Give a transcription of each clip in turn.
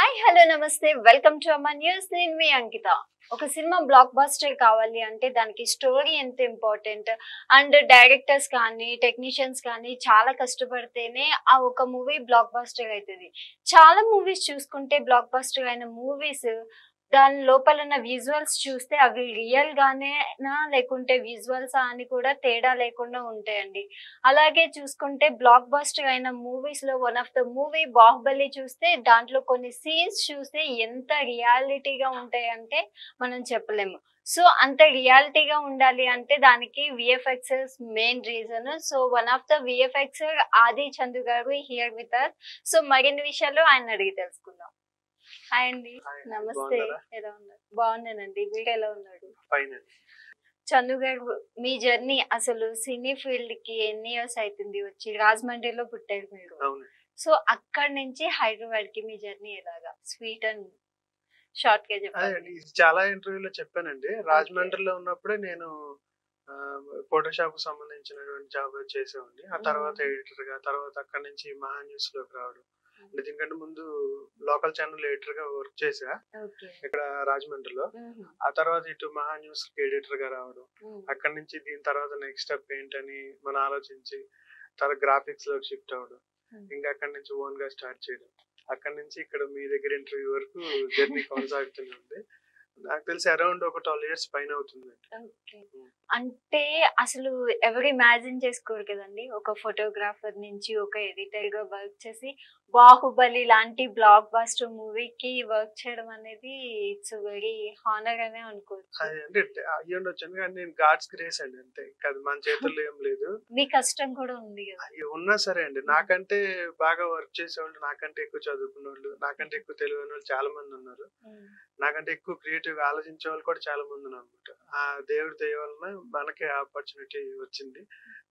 Hi hello నమస్తే welcome to Amar news. నేను మీ అంకిత. ఒక సినిమా బ్లాక్ బస్టర్ కావాలి అంటే దానికి స్టోరీ ఎంత ఇంపార్టెంట్ అండ్ డైరెక్టర్స్ కానీ టెక్నీషియన్స్ కానీ చాలా కష్టపడితేనే ఆ ఒక మూవీ బ్లాక్ బస్టర్ అవుతుంది. చాలా మూవీస్ చూసుకుంటే బ్లాక్ బస్టర్ అయిన మూవీస్ దాని లోపల ఉన్న విజువల్స్ చూస్తే అవి రియల్ గానేనా లేకుంటే విజువల్స్ అని కూడా తేడా లేకుండా ఉంటాయండి. అలాగే చూసుకుంటే బ్లాక్ బస్టర్ అయిన మూవీస్ లో one of the movie Baahubali చూస్తే దాంట్లో కొన్ని సీన్స్ చూస్తే ఎంత రియాలిటీగా ఉంటాయంటే మనం చెప్పలేము. సో అంత రియాలిటీగా ఉండాలి అంటే దానికి VFX main reason. So one of the VFX ఆది చందు గారు హియర్ విత్ us. సో మరిన్ని విషయాలు ఆయన అడిగి తెలుసుకుందాం. హాయ్ అండి, నమస్తే. ఎలా ఉన్నారు? బాగున్నానండి, మీరు ఎలా ఉన్నారు? చందు గారు, మీ జర్నీ అసలు సినీ ఫీల్డ్ కి ఎన్ని ఇయర్స్ అవుతుంది వచ్చి? రాజమండ్రిలో పుట్టారు మీరు. సో అక్కడి నుంచి హైదరాబాద్ కి మీ జర్నీ ఎలాగా? స్వీట్ అండ్ షార్ట్ గా చెప్పండి. చాలా ఇంటర్వ్యూలో చెప్పానండి. రాజమండ్రిలో ఉన్నప్పుడే నేను ఫోటోషాప్ సంబంధించినటువంటి జాబ్ చేసేవాడిని. ఆ తర్వాత ఎడిటర్ గా, తర్వాత అక్కడి నుంచి మహా న్యూస్ లోకి రావడం. దీనికంటే ముందు లోకల్ ఛానల్ ఎడిటర్ గా వర్క్ చేసా ఇక్కడ రాజమండ్రిలో. ఆ తర్వాత ఇటు మహా న్యూస్ ఎడిటర్ గా రావడం. అక్కడి నుంచి దీని తర్వాత నెక్స్ట్ స్టెప్ ఏంటని మనం ఆలోచించి తర్వాత గ్రాఫిక్స్ లోకి షిఫ్ట్ అవ్వడం. ఇంకా అక్కడి నుంచి ఓన్ గా స్టార్ట్ చేయడం. అక్కడి నుంచి ఇక్కడ మీ దగ్గర ఇంటర్వ్యూ వరకు జర్నీ కొనసాగుతూనే ఉంది. నాకు తెలిసి అరౌండ్ ఒక 12 years పైన అవుతుందండి. అంటే అసలు ఎవరు ఇమాజిన్ చేసుకోరు కదండి, ఒక ఫోటోగ్రాఫర్ నుంచి ఒక ఎడిటర్ గా వర్క్ చేసి బాహుబలి లాంటి బ్లాక్ బస్టర్ మూవీకి వర్క్ చేయడం అనేది ఇట్స్ వెరీ హానర్ అనే అనుకోవచ్చు. అంటే అయ్యి ఉండొచ్చు, కానీ నేను గాడ్స్ గ్రేస్ అండి, అంతే. అది మన చేతుల్లో ఏం లేదు. మీ కష్టం కూడా ఉంది కదా. ఉన్నా సరే అండి, నాకంటే బాగా వర్క్ చేసేవాళ్ళు, నాకంటే ఎక్కువ చదువుకున్న వాళ్ళు, నాకంటే ఎక్కువ తెలివైన వాళ్ళు చాలా మంది ఉన్నారు. నాకంటే ఎక్కువ క్రియేటివ్ గా ఆలోచించే వాళ్ళు కూడా చాలా మంది ఉన్నారు అనమాట. ఆ దేవుడి దయ వలన మనకి ఆపర్చునిటీ వచ్చింది,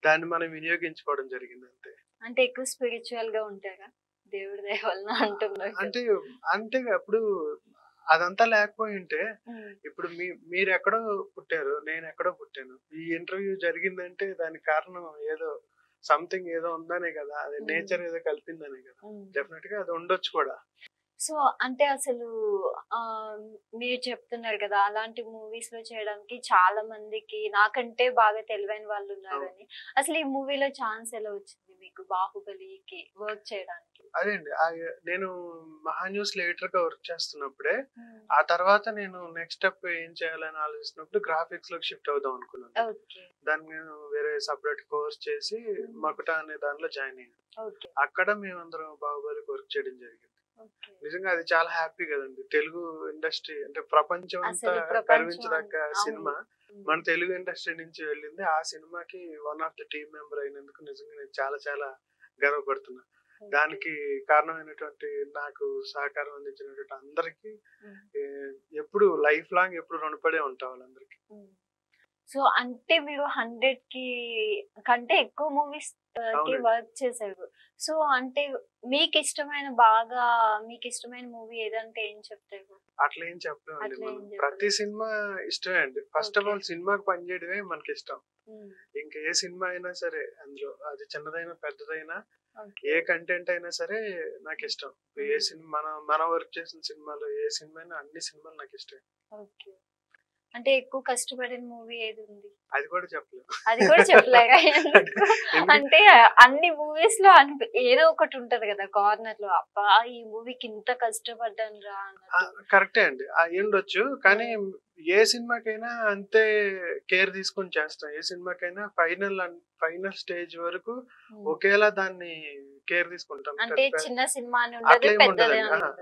దాన్ని మనం వినియోగించుకోవడం జరిగింది, అంతే. అంటే ఎక్కువ స్పిరిచువల్ గా ఉంటారా దేవుడి దయ వలన అంటున్నారు? అంటే అంతేగా. ఇప్పుడు అదంతా లేకపోయింటే ఇప్పుడు మీరు ఎక్కడో పుట్టారు, నేను ఎక్కడో పుట్టాను. ఈ ఇంటర్వ్యూ జరిగిందంటే దానికి కారణం ఏదో సంథింగ్ ఏదో ఉందనే కదా, అది నేచర్ ఏదో కలిపిందనే కదా. డెఫినెట్ గా అది ఉండొచ్చు కూడా. సో అంటే అసలు మీరు చెప్తున్నారు కదా అలాంటి మూవీస్ లో చేయడానికి చాలా మందికి నాకంటే బాగా తెలివైన వాళ్ళు ఉన్నారని. అసలు ఈ మూవీలో ఛాన్స్ ఎలా వచ్చింది మీకు బాహుబలికి వర్క్ చేయడానికి? అదే అండి, నేను మహా న్యూస్ ఎడిటర్ గా వర్క్ చేస్తున్నప్పుడే ఆ తర్వాత నేను నెక్స్ట్ స్టెప్ ఏం చేయాలని ఆలోచిస్తున్నప్పుడు గ్రాఫిక్స్ లోకి షిఫ్ట్ అవుదాం అనుకున్నాను. దాన్ని నేను వేరే సపరేట్ కోర్స్ చేసి మకుట అనే దానిలో జాయిన్ అయ్యాను. అక్కడ మేమందరం బాహుబలికి వర్క్ చేయడం జరిగింది. నిజంగా అది చాలా హ్యాపీ కదండి. తెలుగు ఇండస్ట్రీ అంటే ప్రపంచం అంతా గర్వించదగ్గ సినిమా మన తెలుగు ఇండస్ట్రీ నుంచి వెళ్ళింది. ఆ సినిమాకి one of the team member అయినందుకు నిజంగా నేను చాలా చాలా గర్వపడుతున్నా. దానికి కారణమైనటువంటి నాకు సహకారం అందించినటువంటి అందరికి ఎప్పుడు లైఫ్ లాంగ్ ఎప్పుడు రుణపడే ఉంటాం వాళ్ళందరికి. సో అంటే మీరు 100 కంటే ఎక్కువ మూవీస్ కి వర్క్ చేశారు. సో అంటే మీకు ఇష్టమైన మూవీ ఏదంటే ఏం చెప్తారు? అట్లా ఏం చెప్పలేమండి. ప్రతి సినిమా ఇష్టమే అండి. ఫస్ట్ ఆఫ్ ఆల్ సినిమాకి పనిచేయడమే మనకి ఇష్టం. ఇంకా ఏ సినిమా అయినా సరే, అందులో అది చిన్నదైనా పెద్దదైనా ఏ కంటెంట్ అయినా సరే నాకు ఇష్టం. ఏ సినిమా మన వర్క్ చేసిన సినిమాలో ఏ సినిమా అయినా అన్ని సినిమాలు నాకు ఇష్టం. అంటే ఎక్కువ కష్టపడిన మూవీ ఏది ఉంది? అది కూడా చెప్పలేగా. అంటే అన్ని మూవీస్ లో ఏదో ఒకటి ఉంటది కదా కార్నర్ లో, అబ్బా ఈ మూవీకి ఇంత కష్టపడ్డాను రా. కరెక్టే అండి, ఉండొచ్చు. కానీ ఏ సినిమాకైనా అంతే కేర్ తీసుకొని చేస్తాం. ఏ సినిమాకైనా ఫైనల్ స్టేజ్ వరకు ఒకేలా దాన్ని కేర్ తీసుకుంటాం. అంటే చిన్న సినిమా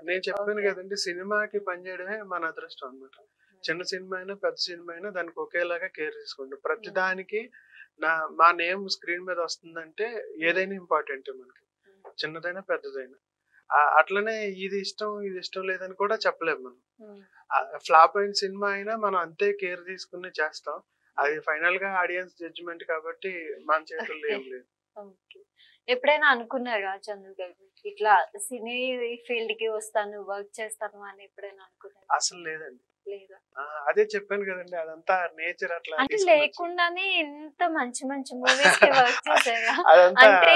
నేను చెప్పాను కదండి, సినిమాకి పనిచేయడమే మన అదృష్టం అన్నమాట. చిన్న సినిమా అయినా పెద్ద సినిమా అయినా దానికి ఒకేలాగా కేర్ తీసుకుంటాం. ప్రతి దానికి మా నేమ్ స్క్రీన్ మీద వస్తుందంటే ఏదైనా ఇంపార్టెంట్ మనకి, చిన్నదైనా పెద్దదైనా. అట్లనే ఇది ఇష్టం లేదని కూడా చెప్పలేము మనం. ఫ్లాప్ అయిన సినిమా అయినా మనం అంతే కేర్ తీసుకుని చేస్తాం. అది ఫైనల్ గా ఆడియన్స్ జడ్జిమెంట్ కాబట్టి మన చేతుల్లో ఏం లేదు. ఎప్పుడైనా అనుకున్నారా చంద్రు గారు ఇట్లా సినీ ఫీల్డ్ కి వస్తాను వర్క్ చేస్తాను అని ఎప్పుడైనా అనుకున్నారు? అసలు లేదండి. అదే చెప్పాను కదండి, అదంతా నేచర్. అట్లా అంటే లేకుండానే ఇంత మంచి మూవీస్ కి వర్క్ చేశారా? అంటే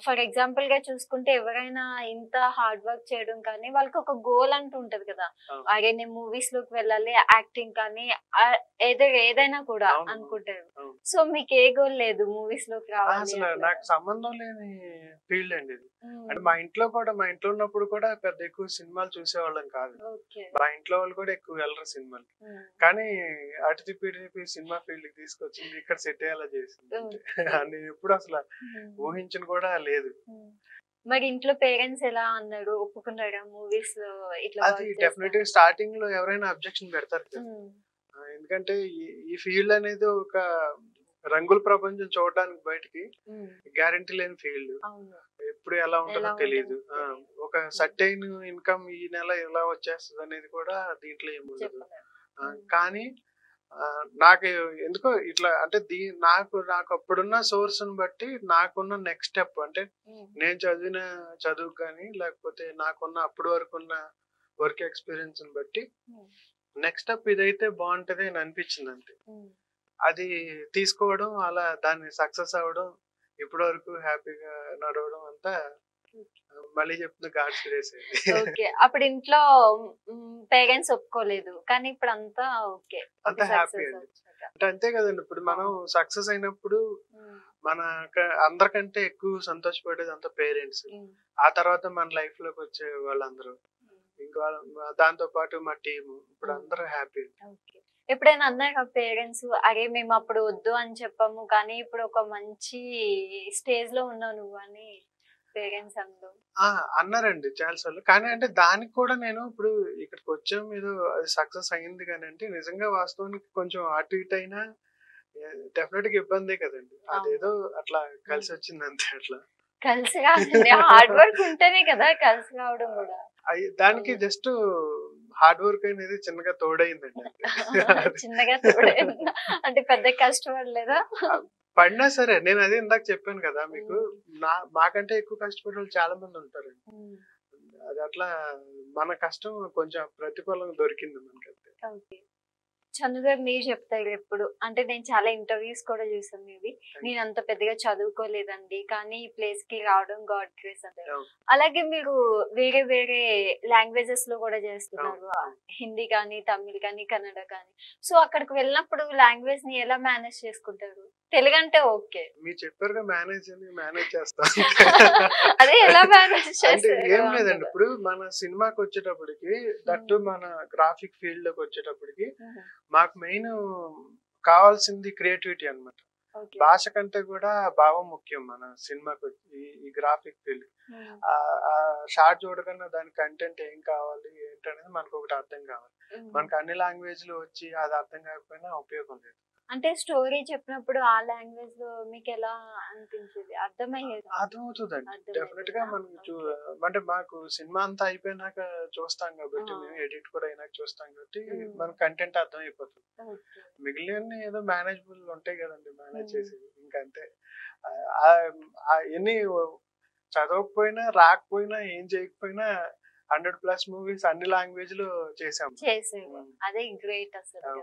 ఫర్ ఎగ్జాంపుల్ గా చూసుకుంటే ఎవరైనా ఇంత హార్డ్ వర్క్ చేయడం కానీ వాళ్ళకి ఒక గోల్ అంటూ ఉంటది కదా. అరే నేను మూవీస్ లోకి వెళ్ళాలి, యాక్టింగ్ కానీ ఏదైనా కూడా అనుకుంటారు. సో మీకు ఏ గోల్ లేదు మూవీస్ లోకి రావాలి? అసలు నాకు సంబంధం లేని ఫీల్డ్ అండి ఇది. అంటే మా ఇంట్లో ఉన్నప్పుడు కూడా పెద్ద ఎక్కువ సినిమాలు చూసేవాళ్ళం కాదు. మా ఇంట్లో వాళ్ళు కూడా ఎక్కువ వెళ్ళరు సినిమాలు. కానీ అటు తిప్పి సినిమా ఫీల్డ్ కి తీసుకొచ్చింది, ఇక్కడ సెట్ అయ్యేలా చేసింది. నేను ఎప్పుడు అసలు ఊహించను కూడా లేదు. మరి ఇంట్లో పేరెంట్స్ ఎలా అన్నారు, ఒప్పుకున్నారా మూవీస్ లో ఇట్లా? అది డెఫినెట్ గా స్టార్టింగ్ లో ఎవరైనా అబ్జెక్షన్ పెడతారు కదా. ఎందుకంటే ఈ ఫీల్డ్ అనేది ఒక రంగుల ప్రపంచం చూడడానికి బయటికి గ్యారంటీ లేని ఫీల్డ్. ఎప్పుడు ఎలా ఉంటుందో తెలియదు. ఒక సర్టైన్ ఇన్కమ్ ఈ నెల ఎలా వచ్చేస్తుంది అనేది కూడా దీంట్లో ఏముండదు. కానీ నాకు ఎందుకో ఇట్లా అంటే నాకు అప్పుడున్న సోర్స్ ని బట్టి నాకున్న నెక్స్ట్ స్టెప్ అంటే నేను చదివిన చదువు కానీ లేకపోతే నాకున్న అప్పటి వరకు ఉన్న వర్క్ ఎక్స్పీరియన్స్ ని బట్టి నెక్స్ట్ స్టెప్ ఇదైతే బాగుంటది అని అనిపించింది అంతే. అది తీసుకోవడం, అలా దాన్ని సక్సెస్ అవ్వడం, ఇప్పటి వరకు హ్యాపీగా నడవడం అంతా మళ్ళీ చెప్తున్నా గాడ్స్ గ్రేస్. ఓకే. అప్పుడు ఇంట్లో పేరెంట్స్ ఒప్పుకోలేదు, కానీ ఇప్పుడు అంతా ఓకే, అంతా హ్యాపీ అండి. అంటే అంతే కదండి, ఇప్పుడు మనం సక్సెస్ అయినప్పుడు మన అందరికంటే ఎక్కువ సంతోషపడేది అంతా పేరెంట్స్. ఆ తర్వాత మన లైఫ్ లోకి వచ్చే వాళ్ళందరూ, ఇంకా దాంతో పాటు మా టీమ్, ఇప్పుడు అందరూ హ్యాపీ. ఎప్పుడైనా అన్నారా పేరెంట్స్, అరే మేము అప్పుడు వద్దు అని చెప్పాము కానీ ఇప్పుడు ఒక మంచి స్టేజ్ లో ఉన్నావు నువ్వు అని పేరెంట్స్ అన్నారండి చాలాసార్లు. కానీ అంటే దానికి కూడా నేను ఇప్పుడు ఇక్కడికి వచ్చాము, ఏదో అది సక్సెస్ అయింది కానీ అంటే నిజంగా వాస్తవానికి కొంచెం అటు ఇటు అయినా డెఫినెట్ గా ఇబ్బందే కదండి. అదేదో అట్లా కలిసి వచ్చింది అంతే. అట్లా కలిసి హార్డ్ వర్క్ ఉంటేనే కదా కలిసి రావడం కూడా. దానికి జస్ట్ హార్డ్ వర్క్ అనేది చిన్నగా తోడైందండి. చిన్నగా తోడైంది అంటే పెద్ద కష్టపడలేదా? పడినా సరే, నేను అదే ఇందాక చెప్పాను కదా మీకు, మాకంటే ఎక్కువ కష్టపడే వాళ్ళు చాలా మంది ఉంటారండి. అది అట్లా మన కష్టం కొంచెం ప్రతిఫలం దొరికింది మనకి. చందు గారు మీరు చెప్తారు ఎప్పుడు అంటే, నేను చాలా ఇంటర్వ్యూస్ కూడా చూసాను మీవి, నేను అంత పెద్దగా చదువుకోలేదండి కానీ ఈ ప్లేస్ కి రావడం గాడ్ గ్రేస్ అంటారు. అలాగే మీరు వేరే వేరే లాంగ్వేజెస్ లో కూడా చేస్తున్నారు, హిందీ కానీ తమిళ్ కానీ కన్నడ కానీ. సో అక్కడికి వెళ్ళినప్పుడు లాంగ్వేజ్ ని ఎలా మేనేజ్ చేసుకుంటారు? తెలుగు అంటే ఓకే, మీరు చెప్పారుగా మేనేజ్ చేస్తాను. అదే ఎలా మేనేజ్ చేస్తారు? ఏం లేదండి, ఇప్పుడు మన సినిమాకి వచ్చేటప్పటికి, దట్టు మన గ్రాఫిక్ ఫీల్డ్ లోకి వచ్చేటప్పటికి మాకు మెయిన్ కావాల్సింది క్రియేటివిటీ అన్నమాట. భాష కంటే కూడా భావం ముఖ్యం మన సినిమాకి. ఈ గ్రాఫిక్ ఫీల్డ్ షార్ట్ చూడకుండా దాని కంటెంట్ ఏం కావాలి ఏంటనేది మనకు ఒకటి అర్థం కావాలి. మనకు అన్ని లాంగ్వేజ్లు వచ్చి అది అర్థం కాకపోయినా ఉపయోగం లేదు. అంటే స్టోరీ చెప్పినప్పుడు ఆ లాంగ్వేజ్ లో మీకు ఎలా అనిపించేది? అర్థమయ్యేది? అర్థమవుతుందండి డెఫినెట్ గా. మనకు అంటే మాకు సినిమా అంతా అయిపోయినాక చూస్తాం కాబట్టి, మేము ఎడిట్ కూడా అయినాక చూస్తాం కాబట్టి మన కంటెంట్ అర్థం అయిపోతుంది. మిగిలిన ఏదో మేనేజబుల్ ఉంటాయి కదండి, మేనేజ్ చేసేది ఇంకంతే. ఎన్ని చదవకపోయినా రాకపోయినా ఏం చేయకపోయినా 100+ మూవీస్ అన్ని లాంగ్వేజ్ లో చేసాము. అదే గ్రేట్ అసలు.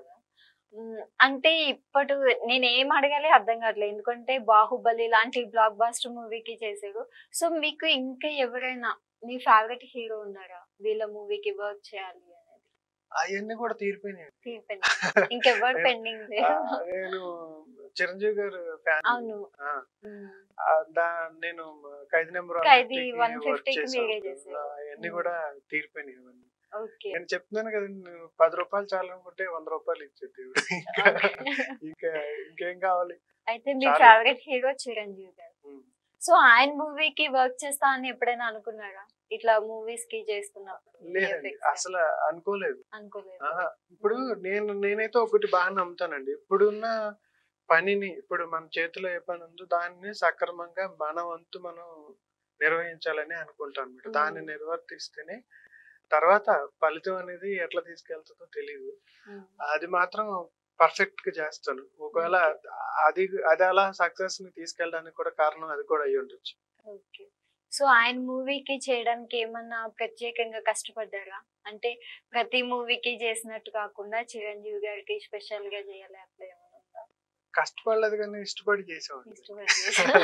అంటే ఇప్పుడు నేను ఏం అడగాలి అర్థం కావట్లేదు, ఎందుకంటే బాహుబలి లాంటి బ్లాక్ బాస్టర్ మూవీకి చేసారు. సో మీకు ఇంకా ఎవరైనా మీ ఫేవరెట్ హీరో ఉన్నారా వీళ్ళ మూవీకి వర్క్ చేయాలి అనేది? అవన్నీ కూడా తీరిపోయినాయి. ఇంకెవరు పెండింగ్ లేదు? నేను చిరంజీవి గారు ఫ్యాన్. అవును, నేను ఖైదీ నెంబర్ 150 అవన్నీ కూడా తీరిపోయినాయి. నేను చెప్తున్నాను కదా, 10 రూపాయలు చాలనుకుంటే 100 రూపాయలు ఇచ్చేది. ఇంకేం కావాలి? అయితే మీ ఫేవరెట్ హీరో చిరంజీవి గారు. సో ఆయన మూవీకి వర్క్ చేస్తా అని ఎప్పుడైనా అనుకున్నారా? ఇట్లా మూవీస్ కి చేస్తున్నప్పుడు? లేదండి, అసలు అనుకోలేదు. ఇప్పుడు నేనైతే ఒకటి బాగా నమ్ముతానండి, ఇప్పుడున్న పనిని, ఇప్పుడు మన చేతిలో ఏ పని ఉందో దాన్ని సక్రమంగా మన వంతు మనం నిర్వహించాలని అనుకుంటాను. దాన్ని నిర్వర్తిస్తేనే తర్వాత ఫలితం అనేది ఎట్లా తీసుకెళ్తుందో తెలియదు. అది మాత్రం పర్ఫెక్ట్ గా చేస్తాను. ఒకవేళ అది అలా సక్సెస్ ని తీసుకెళ్ళడానికి కూడా కారణం అది కూడా అయ్యి ఉండొచ్చు. సో ఆయన మూవీకి చేయడానికి ఏమన్నా ప్రత్యేకంగా కష్టపడ్డారా? అంటే ప్రతి మూవీకి చేసినట్టు కాకుండా చిరంజీవి గారికి స్పెషల్ గా చేయాలి అట్లా ఏమన్నా? కష్టపడలేదు కానీ ఇష్టపడి చేసామండి. ఇష్టపడి చేశారు.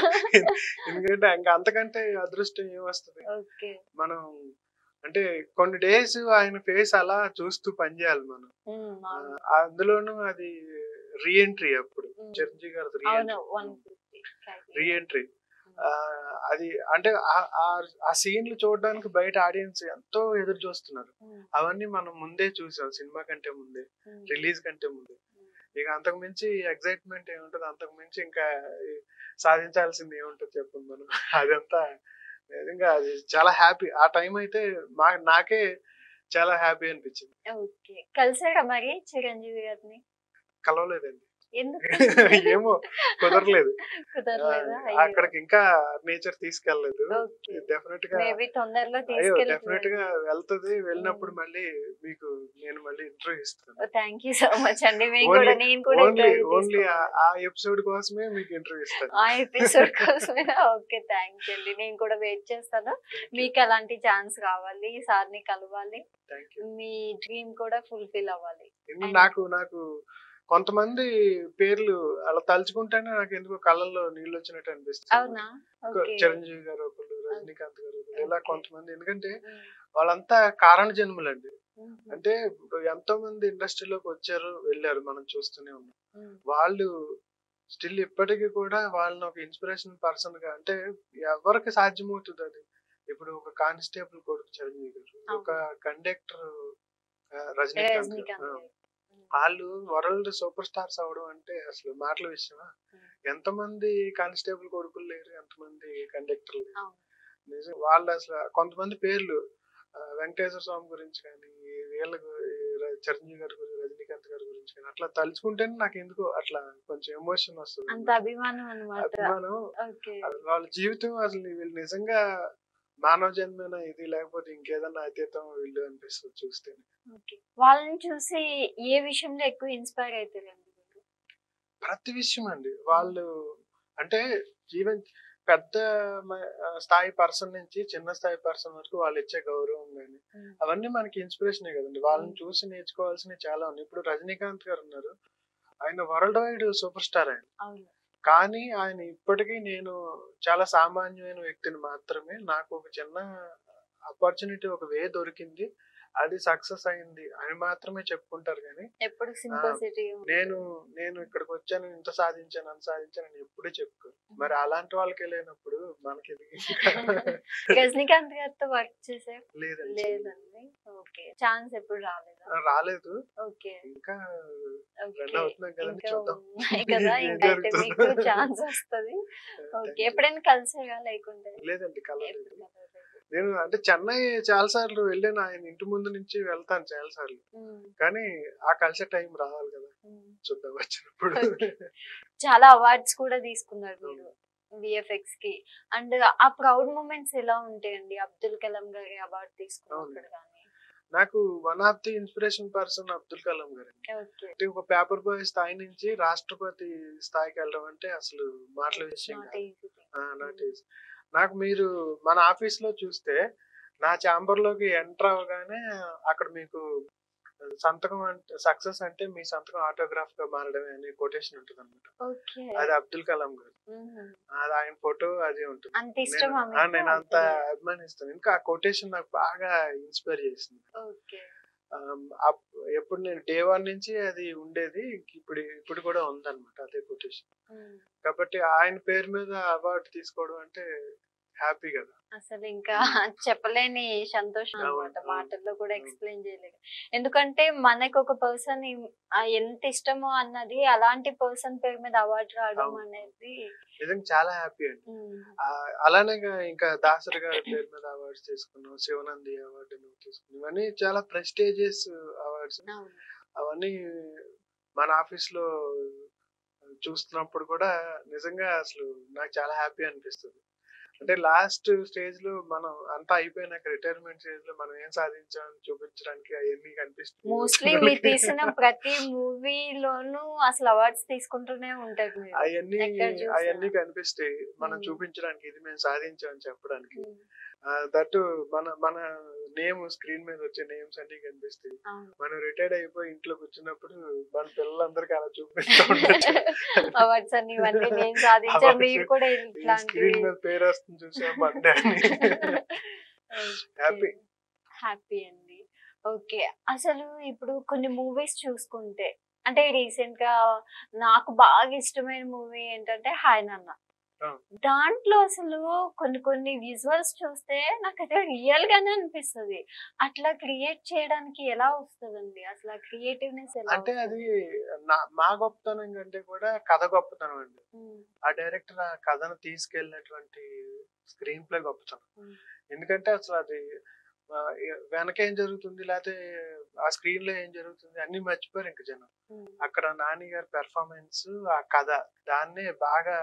ఎందుకంటే ఇంకా అంతకంటే అదృష్టం ఏమొస్తుంది. ఓకే. మనం అంటే కొన్ని డేస్ ఆయన ఫేస్ అలా చూస్తూ పనిచేయాలి మనం. అవును. అందులోనూ అది రీఎంట్రీ అప్పుడు చిరంజీవి గారి అవును. రీఎంట్రీ. అది అంటే ఆ సీన్లు చూడడానికి బయట ఆడియన్స్ ఎంతో ఎదురు చూస్తున్నారు. అవన్నీ మనం ముందే చూసాం, సినిమా కంటే ముందే, రిలీజ్ కంటే ముందే. ఇక అంతకు మించి ఎక్సైట్మెంట్ ఏముంటది, అంతకు మించి ఇంకా సాధించాల్సింది ఏముంటది చెప్పండి మనం. అదంతా నిజంగా అది చాలా హ్యాపీ. ఆ టైం అయితే నాకే చాలా హ్యాపీ అనిపించింది. ఓకే. కలిసారా మరి చిరంజీవి గారిని? కలవలేదండి. ఎందుకు? ఏమో కుదరలేదు. కుదరలేదా? అక్కడికి ఇంకా నేచర్ తీసుకెళ్ళలేదు. ఓకే. డెఫినెట్ గా మేబీ తొందరలో డెఫినెట్ గా వెళ్తది. వెళ్ళినప్పుడు మళ్ళీ మీకు నేను మళ్ళీ ఇంటర్వ్యూ ఇస్తాను. థ్యాంక్ యూ సో మచ్ అండి. నేను కూడా ఓన్లీ ఆ ఎపిసోడ్ కోసమే మీకు ఇంటర్వ్యూ ఇస్తాను. ఆ ఎపిసోడ్ కోసమే. ఓకే, థ్యాంక్స్ అండి. నేను కూడా వెయిట్ చేస్తాను. మీకు అలాంటి ఛాన్స్ కావాలి, సార్ని కలవాలి, మీ డ్రీమ్ కూడా ఫుల్ఫిల్ అవ్వాలి. నాకు కొంతమంది పేర్లు అలా తలుచుకుంటేనే నాకు ఎందుకో కళ్ళల్లో నీళ్ళు వచ్చినట్టు అనిపిస్తుంది. అవునా? చిరంజీవి గారు ఒకళ్ళు, రజనీకాంత్ గారు ఒకళ్ళు, ఇలా కొంతమంది. ఎందుకంటే వాళ్ళంతా కారణ జన్ములండి. అంటే ఇప్పుడు ఎంతో మంది ఇండస్ట్రీలోకి వచ్చారు, వెళ్ళారు, మనం చూస్తూనే ఉన్నాం. వాళ్ళు స్టిల్ ఇప్పటికీ కూడా వాళ్ళని ఒక ఇన్స్పిరేషన్ పర్సన్ గా, అంటే ఎవరికి సాధ్యమవుతుంది అది. ఇప్పుడు ఒక కానిస్టేబుల్ కొడుకు చిరంజీవి గారు, ఒక కండక్టర్ రజనీకాంత్, వాళ్ళు వరల్డ్ సూపర్ స్టార్స్ అవడం అంటే అసలు మాటల విషయమా? ఎంతమంది కానిస్టేబుల్ కొడుకులు లేరు, ఎంతమంది కండక్టర్లు లేరు. నిజం వాళ్ళు అసలు కొంతమంది పేర్లు వెంకటేశ్వర స్వామి గురించి కానీ, వీళ్ళ చిరంజీవి గారి గురించి, రజనీకాంత్ గారి గురించి కానీ అట్లా తలుచుకుంటేనే నాకు ఎందుకో అట్లా కొంచెం ఎమోషన్ వస్తుంది. అంత అభిమానం అన్నమాట. అభిమానం. వాళ్ళ జీవితం అసలు వీళ్ళు నిజంగా మానవ జన్మేనా ఇది, లేకపోతే ఇంకేదన్నా అతీతం వీళ్ళు అనిపిస్తుంది చూస్తే. వాళ్ళని చూసి ఏ విషయంలో ఎక్కువ ఇన్స్పైర్ అవుతారండి? ప్రతి విషయం అండి. వాళ్ళు అంటే ఈవెన్ పెద్ద స్థాయి పర్సన్ నుంచి చిన్న స్థాయి పర్సన్ వరకు వాళ్ళు ఇచ్చే గౌరవం కానీ అవన్నీ మనకి ఇన్స్పిరేషనే కదండి. వాళ్ళని చూసి నేర్చుకోవాల్సినవి చాలా ఉన్నాయి. ఇప్పుడు రజనీకాంత్ గారు ఉన్నారు, ఆయన వరల్డ్ వైడ్ సూపర్ స్టార్ ఆయన. కానీ ఆయన ఇప్పటికీ నేను చాలా సామాన్యమైన వ్యక్తిని మాత్రమే, నాకు ఒక చిన్న ఆపర్చునిటీ, ఒక వే దొరికింది, అది సక్సెస్ అయింది అని మాత్రమే చెప్పుకుంటారు. కానీ ఎప్పుడు సింప్లిసిటీ, నేను ఇక్కడికి వచ్చాను, ఇంత సాధించాను, అంత సాధించాను అని ఎప్పుడూ చెప్పుకోరు. మరి అలాంటి వాళ్ళకి వెళ్ళినప్పుడు మనకి రజనీకాంత్ గారితో వర్క్ చేశారు? లేదండి. ఓకే. ఛాన్స్ ఎప్పుడు రాలేదు. ఓకే. ఇంకా రన్ అవుతున్నాం కదండి, చూద్దాం కదా, ఇంకా మీకు ఛాన్స్ వస్తుంది. ఓకే. ఎప్పుడైనా కలిసారా? లేకుంటే లేదండి, కలవలేదు. నేను అంటే చెన్నై చాలా సార్లు వెళ్ళాను, ఆయన ఇంటి ముందు నుంచి వెళ్తాను చాలా సార్లు, కానీ ఆ కలిసే టైం రావాలి కదా, చూద్దాం వచ్చినప్పుడు. చాలా అవార్డ్స్ కూడా తీసుకున్నారు మీరు విఎఫ్ఎక్స్ కి. అండ్ ఆ ప్రౌడ్ మూమెంట్స్ ఎలా ఉంటాయండి? అబ్దుల్ కలాం గారి అవార్డు తీసుకున్నప్పుడు కానీ. నాకు one of the inspiration person Abdul Kalam గారు. అంటే ఒక పేపర్ బాయ్ స్థాయి నుంచి రాష్ట్రపతి స్థాయికి వెళ్ళడం అంటే అసలు మాటల విషయం కాదు. నాకు మీరు మన ఆఫీస్ లో చూస్తే నా ఛాంబర్ లోకి ఎంటర్ అవగానే అక్కడ మీకు సంతకం అంటే సక్సెస్ అంటే మీ సంతకం ఆటోగ్రాఫ్ గా మారడమే అనే కొటేషన్ ఉంటుంది అనమాట. అది అబ్దుల్ కలాం గారు, అది ఆయన ఫోటో అది ఉంటుంది. నేను అంత అభిమానిస్తాను. ఇంకా ఆ కొటేషన్ నాకు బాగా ఇన్స్పైర్ చేసింది. ఎప్పుడు నేను డే 1 నుంచి అది ఉండేది, ఇప్పుడు కూడా ఉందన్నమాట అదే కొటేషన్. కాబట్టి ఆయన పేరు మీద అవార్డు తీసుకోవడం అంటే హ్యాపీ కదా. అసలు ఇంకా చెప్పలేని సంతోషం అన్నమాట, మాటల్లో కూడా ఎక్స్ప్లెయిన్ చేయలేదు. ఎందుకంటే మనకు ఒక పర్సన్ ఎంత ఇష్టమో అన్నది, అలాంటి పర్సన్ పేరు మీద అవార్డు రావడం అనేది నిజంగా చాలా హ్యాపీ అండి. అలానే ఇంకా దాసరి గారి పేరు మీద అవార్డ్స్ తీసుకున్నాం, శివనంది అవార్డు తీసుకున్నాం, ఇవన్నీ చాలా ప్రెస్టీజియస్ అవార్డ్స్. అవన్నీ మన ఆఫీస్ లో చూస్తున్నప్పుడు కూడా నిజంగా అసలు నాకు చాలా హ్యాపీ అనిపిస్తుంది. అంటే లాస్ట్ స్టేజ్ లో మనం అంతా అయిపోయినాక రిటైర్మెంట్ స్టేజ్ లో మనం ఏం సాధించామని చూపించడానికి అవన్నీ కనిపిస్తుంది. మోస్ట్లీ మీరు తీసిన ప్రతి మూవీలోనూ అసలు అవార్డ్స్ తీసుకుంటూనే ఉంటారు. అవన్నీ కనిపిస్తాయి మనం చూపించడానికి, ఇది మేము సాధించామని చెప్పడానికి. దట్టు మన నేమ్ స్క్రీన్ మీద వచ్చే నేమ్స్ అన్ని కనిపిస్తాయి. అవును. మనం రిటైర్డ్ అయిపోయి ఇంట్లో కూర్చున్నప్పుడు మన పిల్లలందరికీ అలా చూపిస్తూ ఉండొచ్చు. అవార్డ్స్ అని ఇవన్నీ నేను సాధించా, మీరు కూడా ఇట్లాంటివి. స్క్రీన్ మీద పేరు వస్తుంది చూసా మండే అని. హ్యాపీ హ్యాపీ అండి. ఓకే. అసలు ఇప్పుడు కొన్ని మూవీస్ చూసుకుంటే అంటే రీసెంట్ గా నాకు బాగా ఇష్టమైన మూవీ ఏంటంటే హాయ్ నాన్న. ఆ. దాంట్లో అసలు కొన్ని కొన్ని విజువల్స్ చూస్తే నాకైతే రియల్ గానే అనిపిస్తది. అట్లా క్రియేట్ చేయడానికి ఎలా వస్తదండి? అసలు ఆ క్రియేటివ్‌నెస్ ఎలా అంటే వస్తది? అది మా గొప్పతనం కంటే కూడా కథ గొప్పతనం అండి. హ్మ్. ఆ డైరెక్టర్ ఆ కథను తీసుకెళ్ళినటువంటి స్క్రీన్ ప్లే గొప్పతనం. హ్మ్. ఎందుకంటే అసలు అది వెనక ఏం జరుగుతుంది లేకపోతే ఆ స్క్రీన్ లో ఏం జరుగుతుంది అన్ని మర్చిపోయారు ఇంక జనం. హ్మ్. అక్కడ నాని గారి పెర్ఫార్మెన్స్, ఆ కథ దాన్నే బాగా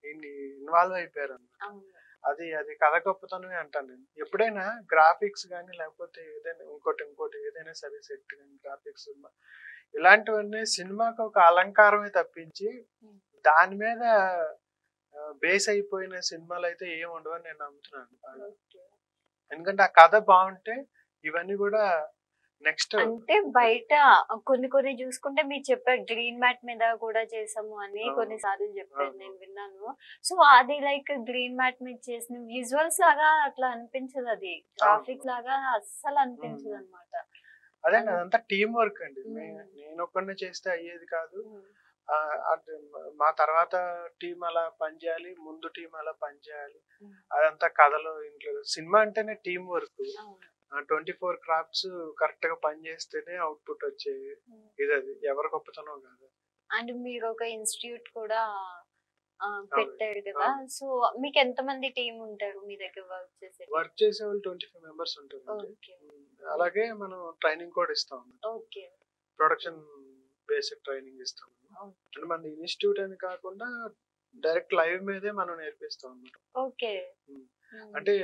ఇన్వాల్వ్ అయిపోయారు అన్నమాట. అవును. అది అది కథ గొప్పతనమే అంటాను నేను. ఎప్పుడైనా గ్రాఫిక్స్ కానీ లేకపోతే ఏదైనా ఇంకోటి ఏదైనా సరే సెట్ కానీ గ్రాఫిక్స్ ఇలాంటివన్నీ సినిమాకి ఒక అలంకారమే తప్పించి హ్మ్. దాని మీద బేస్ అయిపోయిన సినిమాలు అయితే ఏమి ఉండవని నేను నమ్ముతున్నాను. ఓకే. ఎందుకంటే ఆ కథ బాగుంటే ఇవన్నీ కూడా నెక్స్ట్. అంటే బయట కొన్ని కొన్ని చూసుకుంటే మీరు చెప్పారు గ్రీన్ మ్యాట్ మీద కూడా చేసాము అని అవును. కొన్ని సార్లు చెప్పారు, అవును. నేను విన్నాను. సో అది లైక్ గ్రీన్ మ్యాట్ మీద చేసిన విజువల్స్ లాగా అట్లా అనిపించదు, అది గ్రాఫిక్స్ లాగా అస్సలు అనిపించదు అన్నమాట. అదే అదంతా టీం వర్క్ అండి. మ్మ్. నేను ఒక్కడినే చేస్తే అయ్యేది కాదు. మ్మ్. అంటే మా తర్వాత టీం అలా పనిచేయాలి, ముందు టీం అలా పనిచేయాలి. మ్మ్. అదంతా కథలో ఇంట్లో సినిమా అంటేనే టీం వర్క్. అవును. 24 క్రాఫ్ట్స్ కరెక్ట్ గా పని చేస్తేనే అవుట్పుట్ వచ్చేది. మ్మ్. ఇది ఎవరి గొప్పతనం కాదు. అండ్ మీరు ఒక ఇన్స్టిట్యూట్ కూడా పెట్టారు కదా, అవును. సో మీకు ఎంతమంది టీం ఉంటారు మీ దగ్గర వర్క్ చేసే వాళ్ళు 25 మెంబర్స్ ఉంటారు. ఓకే. అలాగే మనం ట్రైనింగ్ కూడా ఇస్తాం. ఓకే. ప్రొడక్షన్ బేసిక్ ట్రైనింగ్ ఇస్తాం. అంటే మన ఇన్స్టిట్యూట్ అని కాకుండా డైరెక్ట్ లైవ్ మీదే మనం నేర్పిస్తాం అన్నమాట. ఓకే. అంటే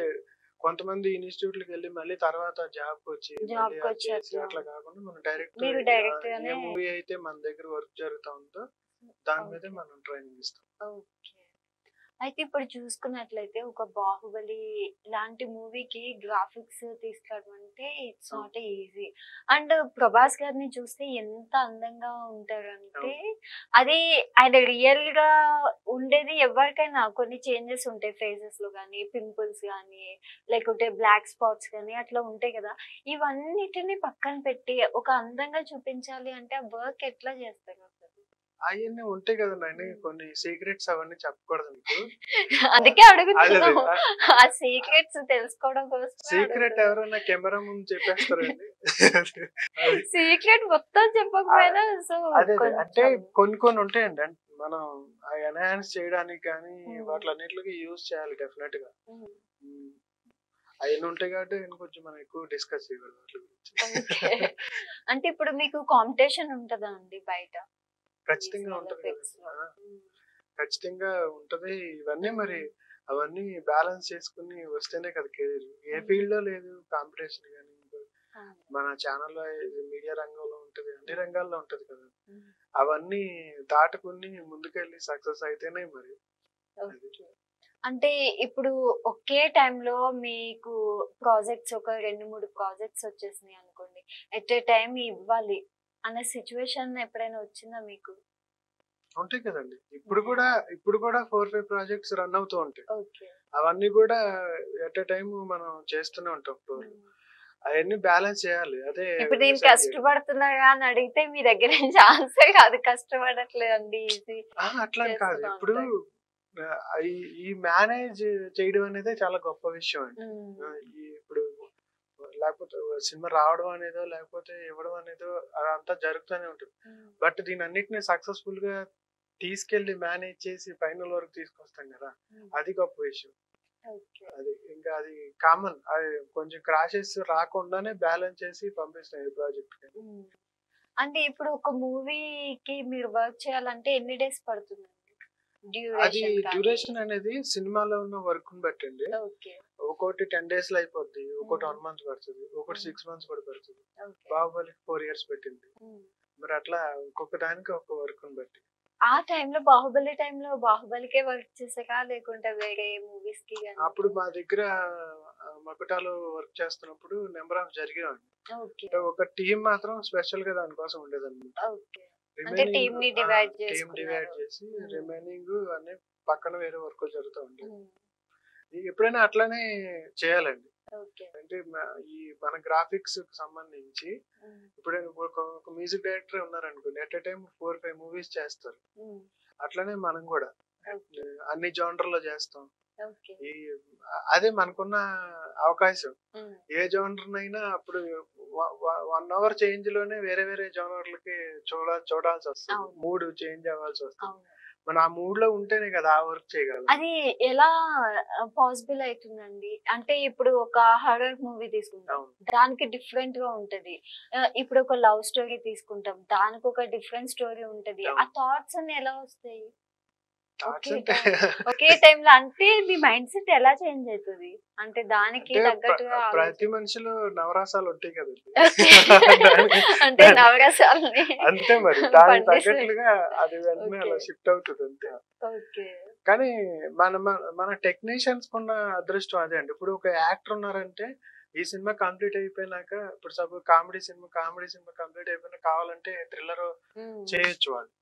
కొంతమంది ఇన్స్టిట్యూట్లకు వెళ్ళి మళ్ళీ తర్వాత జాబ్ వచ్చి మళ్ళీ అది చేసి అట్లా కాకుండా మనం మీరు డైరెక్ట్ డైరెక్ట్ ఏ గానే మూవీ అయితే మన దగ్గర వర్క్ జరుగుతా ఉందో దాని మీదే మనం ట్రైనింగ్ ఇస్తాం. ఓకే. అయితే ఇప్పుడు చూసుకున్నట్లయితే ఒక బాహుబలి లాంటి మూవీకి గ్రాఫిక్స్ తీసుకురావడం అంటే it's not easy. And Prabhas గారిని చూస్తే ఎంత అందంగా ఉంటారంటే అది ఆయన రియల్ గా ఉండేది. ఎవరికైనా కొన్ని చేంజెస్ ఉంటాయి ఫేసెస్ లో కానీ, పింపుల్స్ కానీ, లేకుంటే బ్లాక్ స్పాట్స్ కానీ అట్లా ఉంటాయి కదా. ఇవన్నిటిని పక్కన పెట్టి ఒక అందంగా చూపించాలి అంటే ఆ వర్క్ ఎట్లా చేస్తారు అసలు? అవన్నీ ఉంటాయి కదా నాయన, కొన్ని సీక్రెట్స్ అవన్నీ చెప్పకూడదు మీకు. అందుకే అడుగుతున్నాను, ఆ సీక్రెట్స్ తెలుసుకోవడం కోసం. సీక్రెట్ ఎవరైనా కెమెరా ముందు చెప్పేస్తారండి. సీక్రెట్ మొత్తం చెప్పకపోయినా సో అదే అంటే కొన్ని ఉంటాయండి. మనం ఎన్హాన్స్ చేయడానికి కానీ వాటిలన్నిటికి యూజ్ చేయాలి డెఫినెట్ గా. అవన్నీ ఉంటాయి కాబట్టి కొంచెం మనం ఎక్కువ డిస్కస్ చేయకూడదు వాటి గురించి. అంటే ఇప్పుడు మీకు కాంపిటీషన్ ఉంటదా అండి బయట? ఖచ్చితంగా ఉంటది కదా, ఖచ్చితంగా ఉంటది. ఇవన్నీ మరి అవన్నీ బ్యాలెన్స్ చేసుకుని వస్తేనే కదా కెరీర్. ఏ ఫీల్డ్ లో లేదు కాంపిటీషన్ కానీ. మన ఛానల్లో మీడియా రంగంలో ఉంటది, అన్ని రంగాల్లో ఉంటది కదా. అవన్నీ దాటుకుని ముందుకెళ్ళి సక్సెస్ అయితేనే మరి. అంటే ఇప్పుడు ఒకే టైంలో మీకు ప్రాజెక్ట్స్ ఒక 2-3 ప్రాజెక్ట్స్ వచ్చేసినాయి అనుకోండి, ఎట్ ఏ టైం ఇవ్వాలి అనే సిచ్యువేషన్ ఎప్పుడైనా వచ్చిందా మీకు? ఉంటాయి కదండి. ఇప్పుడు కూడా 4-5 ప్రాజెక్ట్స్ రన్ అవుతూ ఉంటాయి. ఓకే. అవన్నీ కూడా ఎట్ ఏ టైం మనం చేస్తూనే ఉంటాం. అవన్నీ బ్యాలెన్స్ చేయాలి. అదే ఇప్పుడు నేను కష్టపడుతున్నాగా అని అడిగితే మీ దగ్గర నుంచి ఆన్సర్ కాదు, కష్టపడట్లేదండి ఈజీ అట్లా కాదు. ఇప్పుడు ఈ మేనేజ్ చేయడం అనేది చాలా గొప్ప విషయం అండి. ఇప్పుడు లేకపోతే సినిమా రావడం అనేదో లేకపోతే ఇవ్వడం అనేదో అదంతా జరుగుతూనే ఉంటుంది. బట్ దీని అన్నిటిని సక్సెస్ఫుల్ గా తీసుకెళ్లి మేనేజ్ చేసి ఫైనల్ వరకు తీసుకొస్తాం కదా, అది గొప్ప విషయం. అది ఇంకా అది కామన్. అది కొంచెం క్రాషెస్ రాకుండానే బ్యాలెన్స్ చేసి పంపిస్తాం ఈ ప్రాజెక్ట్. అంటే ఇప్పుడు ఒక మూవీకి మీరు వర్క్ చేయాలంటే ఎన్ని డేస్ పడుతుంది? అది డ్యూరేషన్ అనేది సినిమాలో ఉన్న వర్క్ బట్టండి. ఒక్కోటి 10 days లో అయిపోద్ది, ఒక్కోటి 1 month పడుతుంది, ఒకటి 6 months కూడా పడుతుంది. బాహుబలికి 4 years పెట్టింది. మరి అట్లా ఒక్కొక్క దానికి ఒక వర్క్ బట్టి. ఆ టైంలో బాహుబలికే వర్క్ చేసాక లేకుంటే వేరే మూవీస్ కి? అప్పుడు మా దగ్గర మకుటాలో వర్క్ చేస్తున్నప్పుడు నెంబర్ ఆఫ్ జరిగేవండి. ఓకే. అంటే ఒక టీం మాత్రం స్పెషల్ గా దానికోసం ఉండేదన్నమాట. ఓకే. అంటే టీమ్ ని డివైడ్ టీం డివైడ్ చేసుకున్నారు. చేసి రిమైనింగ్ అన్ని పక్కన వేరే వర్క్ జరుగుతూ ఉండేది. ఉమ్. ఎప్పుడైనా అట్లానే చేయాలండి. ఓకే. అంటే ఈ మన గ్రాఫిక్స్ కి సంబంధించి ఉమ్. ఇప్పుడు ఒక మ్యూజిక్ డైరెక్టర్ ఉన్నారనుకోండి, ఎట్ ఎ టైం 4-5 మూవీస్ చేస్తారు. ఉమ్. అట్లనే మనం కూడా ఓకే. అన్ని జోనర్లో చేస్తాం. ఓకే. ఈ అదే మనకున్న అవకాశం. ఉమ్. ఏ జోనర్ అయినా అప్పుడు 1 అవర్ చేంజ్ లోనే వేరే వేరే జోనర్లకి చూడాల్సి వస్తుంది. అవును. మూడ్ చేంజ్ అవ్వాల్సి వస్తుంది. అవును. మనం ఆ మూడ్ లో ఉంటేనే కదా ఆ వర్క్ చేయగలం. అది ఎలా పాసిబుల్ అవుతుందండి? అంటే ఇప్పుడు ఒక హారర్ మూవీ తీసుకుంటాం, అవును. దానికి డిఫరెంట్ గా ఉంటది. ఇప్పుడు ఒక లవ్ స్టోరీ తీసుకుంటాం, దానికి ఒక డిఫరెంట్ స్టోరీ ఉంటది. ఆ అవును. థాట్స్ అన్ని ఎలా వస్తాయి థాట్స్ ఒకే అంటే ఒకే టైంలో? అంటే మీ మైండ్ సెట్ ఎలా చేంజ్ అవుతుంది? అంటే దానికి అంటే తగ్గట్టుగా ప్రతి మనిషిలో నవరాసాలు ఉంటాయి కదండి. అంటే నవరసాలని అంతే మరి దానికి పండిస్తాయి. తగ్గట్లుగా అది వెంటనే ఓకే. అలా షిఫ్ట్ అవుతుంది అంతే. ఓకే. కానీ మన మన టెక్నీషియన్స్ కున్న అదృష్టం అదే అండి. ఇప్పుడు ఒక యాక్టర్ ఉన్నారంటే ఈ సినిమా కంప్లీట్ అయిపోయినాక, ఇప్పుడు సపోజ్ కామెడీ సినిమా కంప్లీట్ అయిపోయినా కావాలంటే థ్రిల్లర్ చేయొచ్చు వాళ్ళు.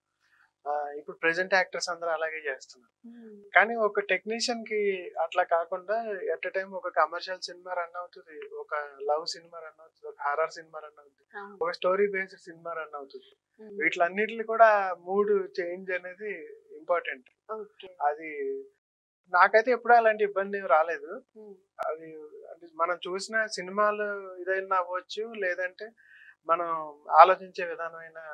ఇప్పుడు ప్రెసెంట్ యాక్టర్స్ అందరూ అలాగే చేస్తున్నారు. కానీ ఒక టెక్నీషియన్ కి అట్లా కాకుండా ఎట్ ఎ టైం ఒక కమర్షియల్ సినిమా రన్ అవుతుంది, ఒక లవ్ సినిమా రన్ అవుతుంది, ఒక హారర్ సినిమా రన్ అవుతుంది, ఒక స్టోరీ బేస్డ్ సినిమా రన్ అవుతుంది. వీటిలన్నిటిని కూడా మూడ్ చేంజ్ అనేది ఇంపార్టెంట్. అది నాకైతే ఎప్పుడు అలాంటి ఇబ్బంది ఏమి రాలేదు. అది అంటే మనం చూసిన సినిమాలు ఇదైనా అవ్వచ్చు, లేదంటే మనం ఆలోచించే విధానం అయినా,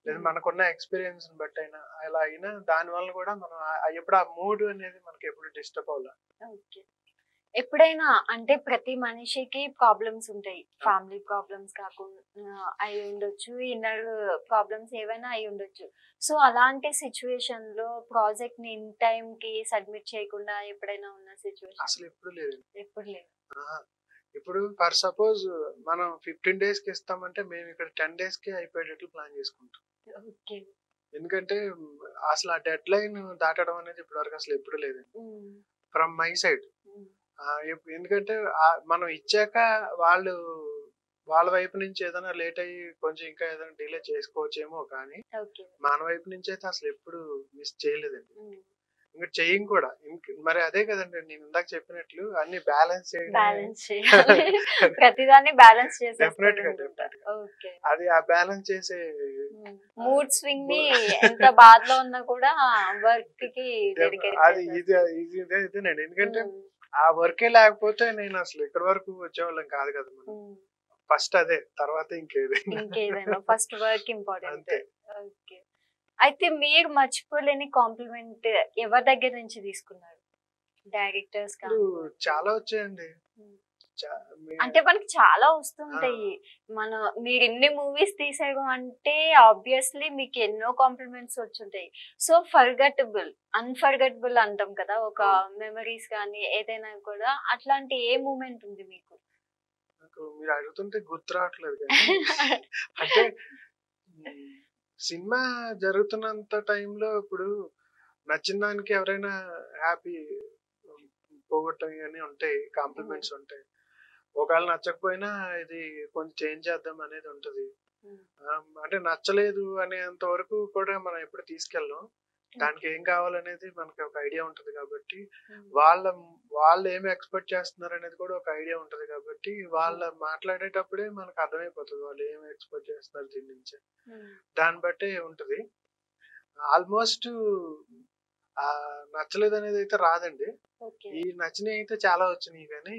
లేదా మనకున్న ఎక్స్పీరియన్స్ బట్టి అయినా, అలా అయినా దాని వల్ల కూడా మనం ఎప్పుడు ఆ మూడ్ అనేది మనకి ఎప్పుడు డిస్టర్బ్ అవ్వాలి. ఎప్పుడైనా అంటే ప్రతి మనిషికి ప్రాబ్లమ్స్ ఉంటాయి. ఫ్యామిలీ ప్రాబ్లమ్స్ కాకుండా అయి ఉండొచ్చు, ఇన్నర్ ప్రాబ్లమ్స్ ఏవైనా అయి ఉండొచ్చు. సో అలాంటి సిచ్యువేషన్ లో ప్రాజెక్ట్ ని ఇన్ టైం కి సబ్మిట్ చేయకుండా ఎప్పుడైనా ఉన్న సిచ్యువేషన్? అసలు ఎప్పుడు లేదు. ఎప్పుడు లేదు. ఇప్పుడు ఫర్ సపోజ్ మనం 15 days కి ఇస్తామంటే మేము ఇక్కడ 10 days కి అయిపోయేటట్లు ప్లాన్ చేసుకుంటాం. ఓకే. ఎందుకంటే అసలు ఆ డెడ్ లైన్ దాటడం అనేది ఇప్పటి వరకు అసలు ఎప్పుడు లేదండి ఫ్రమ్ మై సైడ్. ఎందుకంటే మనం ఇచ్చాక వాళ్ళ వైపు నుంచి ఏదైనా లేట్ అయ్యి కొంచెం ఇంకా ఏదైనా డిలే చేసుకోవచ్చేమో, కానీ మన వైపు నుంచి అయితే అసలు ఎప్పుడు మిస్ చేయలేదండి. ఇంకా చెయ్యం కూడా. మరి అదే కదండి నేను ఇందాక చెప్పినట్లు అన్ని బ్యాలెన్స్ ప్రతిదాన్ని బ్యాలెన్స్ డెఫినెట్ గా అది ఆ బ్యాలెన్స్ చేసే మూడ్ స్వింగ్ ని ఎంత బాధలో ఉన్నా కూడా వర్క్ కి అది ఇదేనండి. ఎందుకంటే ఆ వర్కే లేకపోతే నేను అసలు ఇక్కడి వరకు వచ్చేవాళ్ళం కాదు కదా. మనం ఫస్ట్ అదే, తర్వాత ఇంకేదైనా ఫస్ట్ వర్క్ ఇంపార్టెంట్. ఓకే. అయితే మీరు మర్చిపోలేని కాంప్లిమెంట్ ఎవరి దగ్గర నుంచి తీసుకున్నారు? డైరెక్టర్స్ చాలా వచ్చాయండి. అంటే మనకి చాలా వస్తుంటాయి. మీరు ఎన్ని మూవీస్ తీసారు అంటే ఆబ్వియస్లీ మీకు ఎన్నో కాంప్లిమెంట్స్ వచ్చుంటాయి. సో అన్ఫర్గెటబుల్ అంటాం కదా, ఒక మెమరీస్ కానీ ఏదైనా కూడా, అట్లాంటి ఏ మూమెంట్ ఉంది మీకు? మీరు అడుగుతుంటే గుర్తు రావట్లేదు కానీ అంటే సినిమా జరుగుతున్నంత టైంలో ఇప్పుడు నచ్చిన దానికి ఎవరైనా హ్యాపీ పోగొట్టం అని ఉంటాయి, కాంప్లిమెంట్స్ ఉంటాయి. ఒకవేళ నచ్చకపోయినా ఇది కొంచెం చేంజ్ చేద్దాం అనేది ఉంటది. అంటే నచ్చలేదు అనేంత వరకు కూడా మనం ఎప్పుడు తీసుకెళ్ళాం. దానికి ఏం కావాలనేది మనకి ఒక ఐడియా ఉంటది కాబట్టి, వాళ్ళు ఏమి ఎక్స్పెక్ట్ చేస్తున్నారు అనేది కూడా ఒక ఐడియా ఉంటది కాబట్టి, వాళ్ళ మాట్లాడేటప్పుడే మనకు అర్థమైపోతుంది వాళ్ళు ఏమి ఎక్స్పెక్ట్ చేస్తున్నారు దీని నుంచి. దాన్ని బట్టే ఉంటది. ఆల్మోస్ట్ నచ్చలేదు అనేది అయితే రాదండి. ఈ నచ్చినవి అయితే చాలా వచ్చినాయి కానీ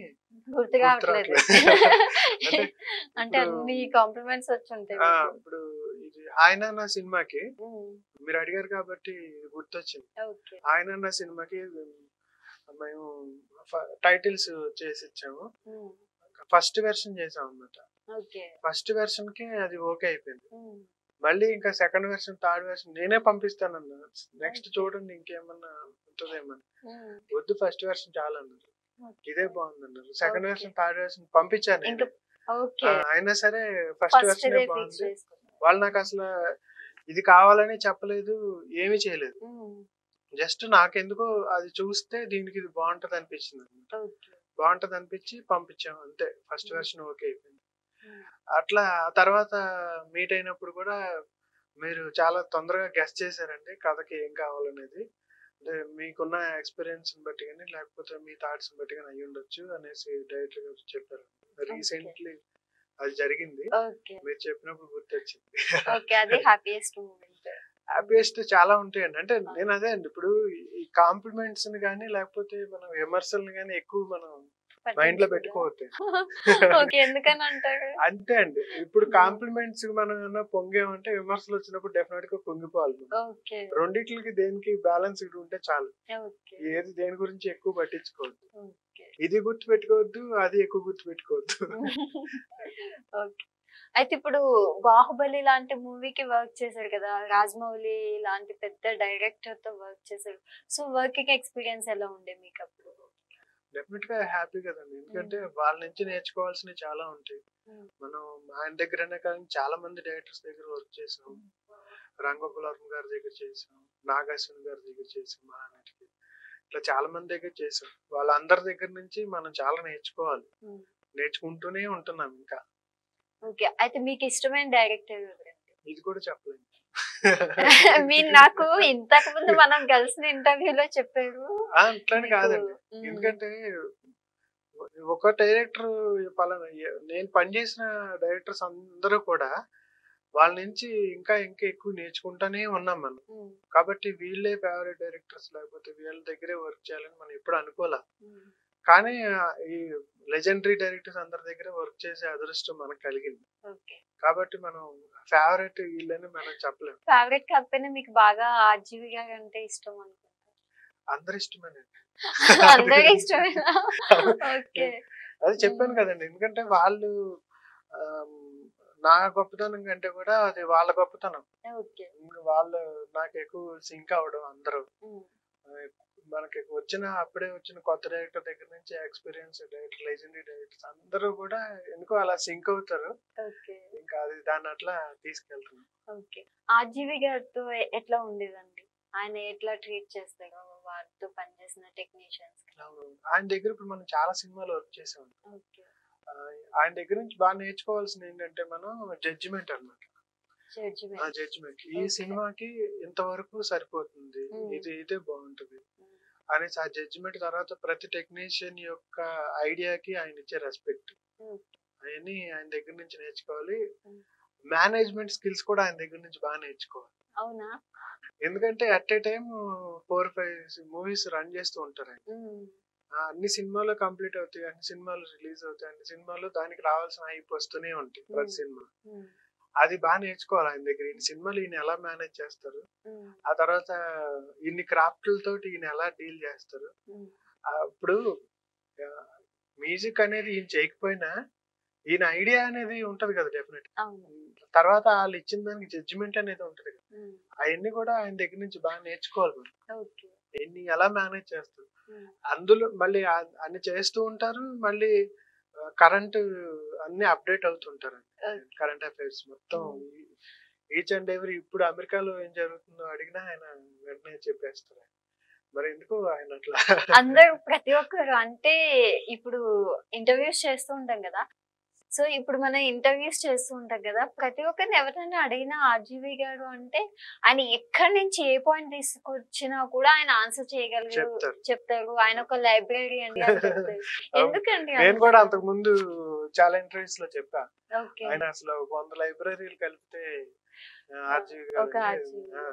అంటే అన్ని కాంప్లిమెంట్స్ వచ్చుంటాయి. ఇప్పుడు ఇది ఆయన నా సినిమాకి మీరు అడిగారు కాబట్టి గుర్తొచ్చింది. ఆయన నా సినిమాకి మేము టైటిల్స్ చేసి ఇచ్చాము. ఫస్ట్ వెర్షన్ చేసాం అన్నమాట. ఫస్ట్ వెర్షన్ కి అది ఓకే అయిపోయింది. మళ్ళీ ఇంకా సెకండ్ వెర్షన్, థర్డ్ వెర్షన్ నేనే పంపిస్తానన్నా. నెక్స్ట్ చూడండి ఇంకేమన్నా ఉంటుందేమని. వద్దు, ఫస్ట్ వెర్షన్ చాలా అన్నారు. ఇదే బాగుంది అన్నారు. సెకండ్ వెర్షన్, థర్డ్ వెర్షన్ పంపించాను. అయినా సరే ఫస్ట్ వెర్షన్ బాగుంది. వాళ్ళు నాకు అసలు ఇది కావాలని చెప్పలేదు, ఏమీ చేయలేదు. జస్ట్ నాకెందుకో అది చూస్తే దీనికి ఇది బాగుంటది అనిపించింది అనమాట. బాగుంటది అనిపించి పంపించాము అంతే. ఫస్ట్ వెర్షన్ ఓకే అయిపోయింది. అట్లా తర్వాత మీట్ అయినప్పుడు కూడా మీరు చాలా తొందరగా గెస్ చేశారండి కథకి ఏం కావాలనేది. అంటే మీకున్న ఎక్స్పీరియన్స్ బట్టి కానీ లేకపోతే మీ థాట్స్ బట్టి కానీ అయ్యి ఉండొచ్చు అనేసి డైరెక్టర్ గారు చెప్పారు. రీసెంట్లీ అది జరిగింది. మీరు చెప్పినప్పుడు గుర్తొచ్చింది. హ్యాపీయెస్ట్ చాలా ఉంటాయండి. అంటే నేను అదే అండి, ఇప్పుడు ఈ కాంప్లిమెంట్స్ ని కానీ లేకపోతే మనం విమర్శల్ని కానీ ఎక్కువ మనం మైండ్ లో పెట్టుకోవద్దు. ఎందుకని అంటారు? అంతే అండి. ఇప్పుడు కాంప్లిమెంట్స్ మనం ఏమన్నా పొంగామంటే విమర్శలు వచ్చినప్పుడు డెఫినెట్ గా పొంగిపోవాలి. రెండిట్లకి దేనికి బ్యాలెన్స్ ఉంటే చాలు. ఏది దేని గురించి ఎక్కువ పట్టించుకోవద్దు. ఇది గుర్తు పెట్టుకోవద్దు, అది ఎక్కువ గుర్తు పెట్టుకోవద్దు. అయితే ఇప్పుడు బాహుబలి లాంటి మూవీకి వర్క్ చేశారు కదా, రాజమౌళి లాంటి పెద్ద డైరెక్టర్ తో వర్క్ చేశారు. సో వర్కింగ్ ఎక్స్పీరియన్స్ ఎలా ఉండే మీకు అప్పుడు? డెఫినెట్ గా హ్యాపీ కదండి. ఎందుకంటే వాళ్ళ నుంచి నేర్చుకోవాల్సినవి చాలా ఉంటాయి. మనం ఆయన దగ్గరనే కానీ చాలా మంది డైరెక్టర్స్ దగ్గర వర్క్ చేసాం. రాంగోపాల్ వర్మ గారి దగ్గర చేసాం, నాగార్జున గారి దగ్గర చేసాం, మహానటికి ఇట్లా చాలా మంది దగ్గర చేసాం. వాళ్ళందరి దగ్గర నుంచి మనం చాలా నేర్చుకోవాలి. నేర్చుకుంటూనే ఉంటున్నాం ఇంకా. ఓకే, అయితే మీకు ఇష్టమైన డైరెక్టర్ ఇది కూడా చెప్పలేదు. మీరు నాకు ఇంతకు ముందు మనం కలిసిన ఇంటర్వ్యూలో చెప్పారు. అట్లని కాదండి, ఎందుకంటే ఒక డైరెక్టర్ పలానా నేను పనిచేసిన డైరెక్టర్స్ అందరూ కూడా వాళ్ళ నుంచి ఇంకా ఇంకా ఎక్కువ నేర్చుకుంటానే ఉన్నాం మనం. కాబట్టి వీళ్ళే ఫేవరెట్ డైరెక్టర్స్ లేకపోతే వీళ్ళ దగ్గరే వర్క్ చేయాలని మనం ఎప్పుడు అనుకోలే. కానీ ఈ లెజెండరీ డైరెక్టర్స్ అందరి దగ్గర వర్క్ చేసే అదృష్టం మనకు కలిగింది. కాబట్టి మనం ఫేవరెట్ వీళ్ళని మనం చెప్పలేము. ఫేవరెట్ కాకపోయినా మీకు బాగా ఆర్జీవి గారు అంటే ఇష్టం అనుకుంటా. అందరు ఇష్టమేనండి. అందరూ ఇష్టమేనా? ఓకే, అది చెప్పాను కదండి. ఎందుకంటే వాళ్ళు నా గొప్పతనం కంటే కూడా అది వాళ్ళ గొప్పతనం. వాళ్ళు నాకు ఎక్కువ సింక్ అవడం, అందరూ మనకి అప్పుడే వచ్చిన కొత్త డైరెక్టర్ దగ్గర నుంచి ఎక్స్పీరియన్స్ డైరెక్టర్, లెజెండరీ డైరెక్టర్స్ అందరూ కూడా ఎందుకో అలా సింక్ అవుతారు. ఇంకా అది దాన్ని అట్లా తీసుకెళ్తున్నాం. ఆర్జీవి గారితో ఎట్లా ఉండేదండి? ఆయన ఎట్లా ట్రీట్ చేస్తారో వారితో పనిచేసిన టెక్నీషియన్స్? ఆయన దగ్గర ఇప్పుడు మనం చాలా సినిమాలు వర్క్ చేసాం. ఆయన దగ్గర నుంచి బాగా నేర్చుకోవాల్సింది ఏంటంటే మనం జడ్జిమెంట్ అన్నమాట. జడ్జిమెంట్ ఈ సినిమాకి ఇంతవరకు సరిపోతుంది, ఇది ఇదే బాగుంటుంది అనేసి ఆ జడ్జిమెంట్. తర్వాత ప్రతి టెక్నీషియన్ యొక్క ఐడియాకి ఆయన ఇచ్చే రెస్పెక్ట్ అవన్నీ ఆయన దగ్గర నుంచి నేర్చుకోవాలి. మేనేజ్మెంట్ స్కిల్స్ కూడా ఆయన దగ్గర నుంచి బాగా నేర్చుకోవాలి. అవునా? ఎందుకంటే at a time 4-5 movies run చేస్తూ ఉంటారు ఆయన. అన్ని సినిమాలు కంప్లీట్ అవుతాయి, అన్ని సినిమాలు రిలీజ్ అవుతాయి, అన్ని సినిమాలు దానికి రావాల్సిన హైప్ వస్తూనే ఉంటాయి ప్రతి సినిమా. అది బాగా నేర్చుకోవాలి ఆయన దగ్గర. ఈ సినిమాలు ఈయన ఎలా మేనేజ్ చేస్తారు, ఆ తర్వాత ఇన్ని క్రాఫ్ట్లతోటి ఈయన ఎలా డీల్ చేస్తారు. ఇప్పుడు మ్యూజిక్ అనేది ఈయన చేయకపోయినా ఈయన ఐడియా అనేది ఉంటది కదా డెఫినెట్. తర్వాత వాళ్ళు ఇచ్చిన దానికి జడ్జిమెంట్ అనేది ఉంటది కదా, అవన్నీ కూడా ఆయన దగ్గర నుంచి బాగా నేర్చుకోవాలి మనం. ఎన్ని ఎలా మేనేజ్ చేస్తారు, అందులో మళ్ళీ అన్ని చేస్తూ ఉంటారు. మళ్ళీ కరెంట్ అన్ని అప్డేట్ అవుతుంటారు. కరెంట్ అఫైర్స్ మొత్తం ఈచ్ అండ్ ఎవ్రీ. ఇప్పుడు అమెరికాలో ఏం జరుగుతుందో అడిగినా ఆయన వెంటనే చెప్పేస్తారు. మరి ఎందుకు ఆయన అట్లా అందరూ ప్రతి ఒక్కరు అంటే ఇప్పుడు ఇంటర్వ్యూస్ చేస్తూ ఉంటాం కదా, సో ఇప్పుడు మనం ఇంటర్వ్యూస్ చేస్తూ ఉంటాం కదా, ప్రతి ఒక్కరిని ఎవరైనా అడిగినా ఆర్జీవి గారు అంటే ఆయన ఎక్కడి నుంచి ఏ పాయింట్ తీసుకొచ్చినా కూడా ఆయన ఆన్సర్ చేయగలరు, చెప్తారు. ఆయన ఒక లైబ్రరీ అండి అని చెప్తారు. ఎందుకండి? నేను కూడా అంతకు ముందు చాలా ఇంటర్వ్యూస్ లో చెప్పా, ఆయన అసలు 100 లైబ్రరీలు కలిపితే ఆర్జీవి గారు.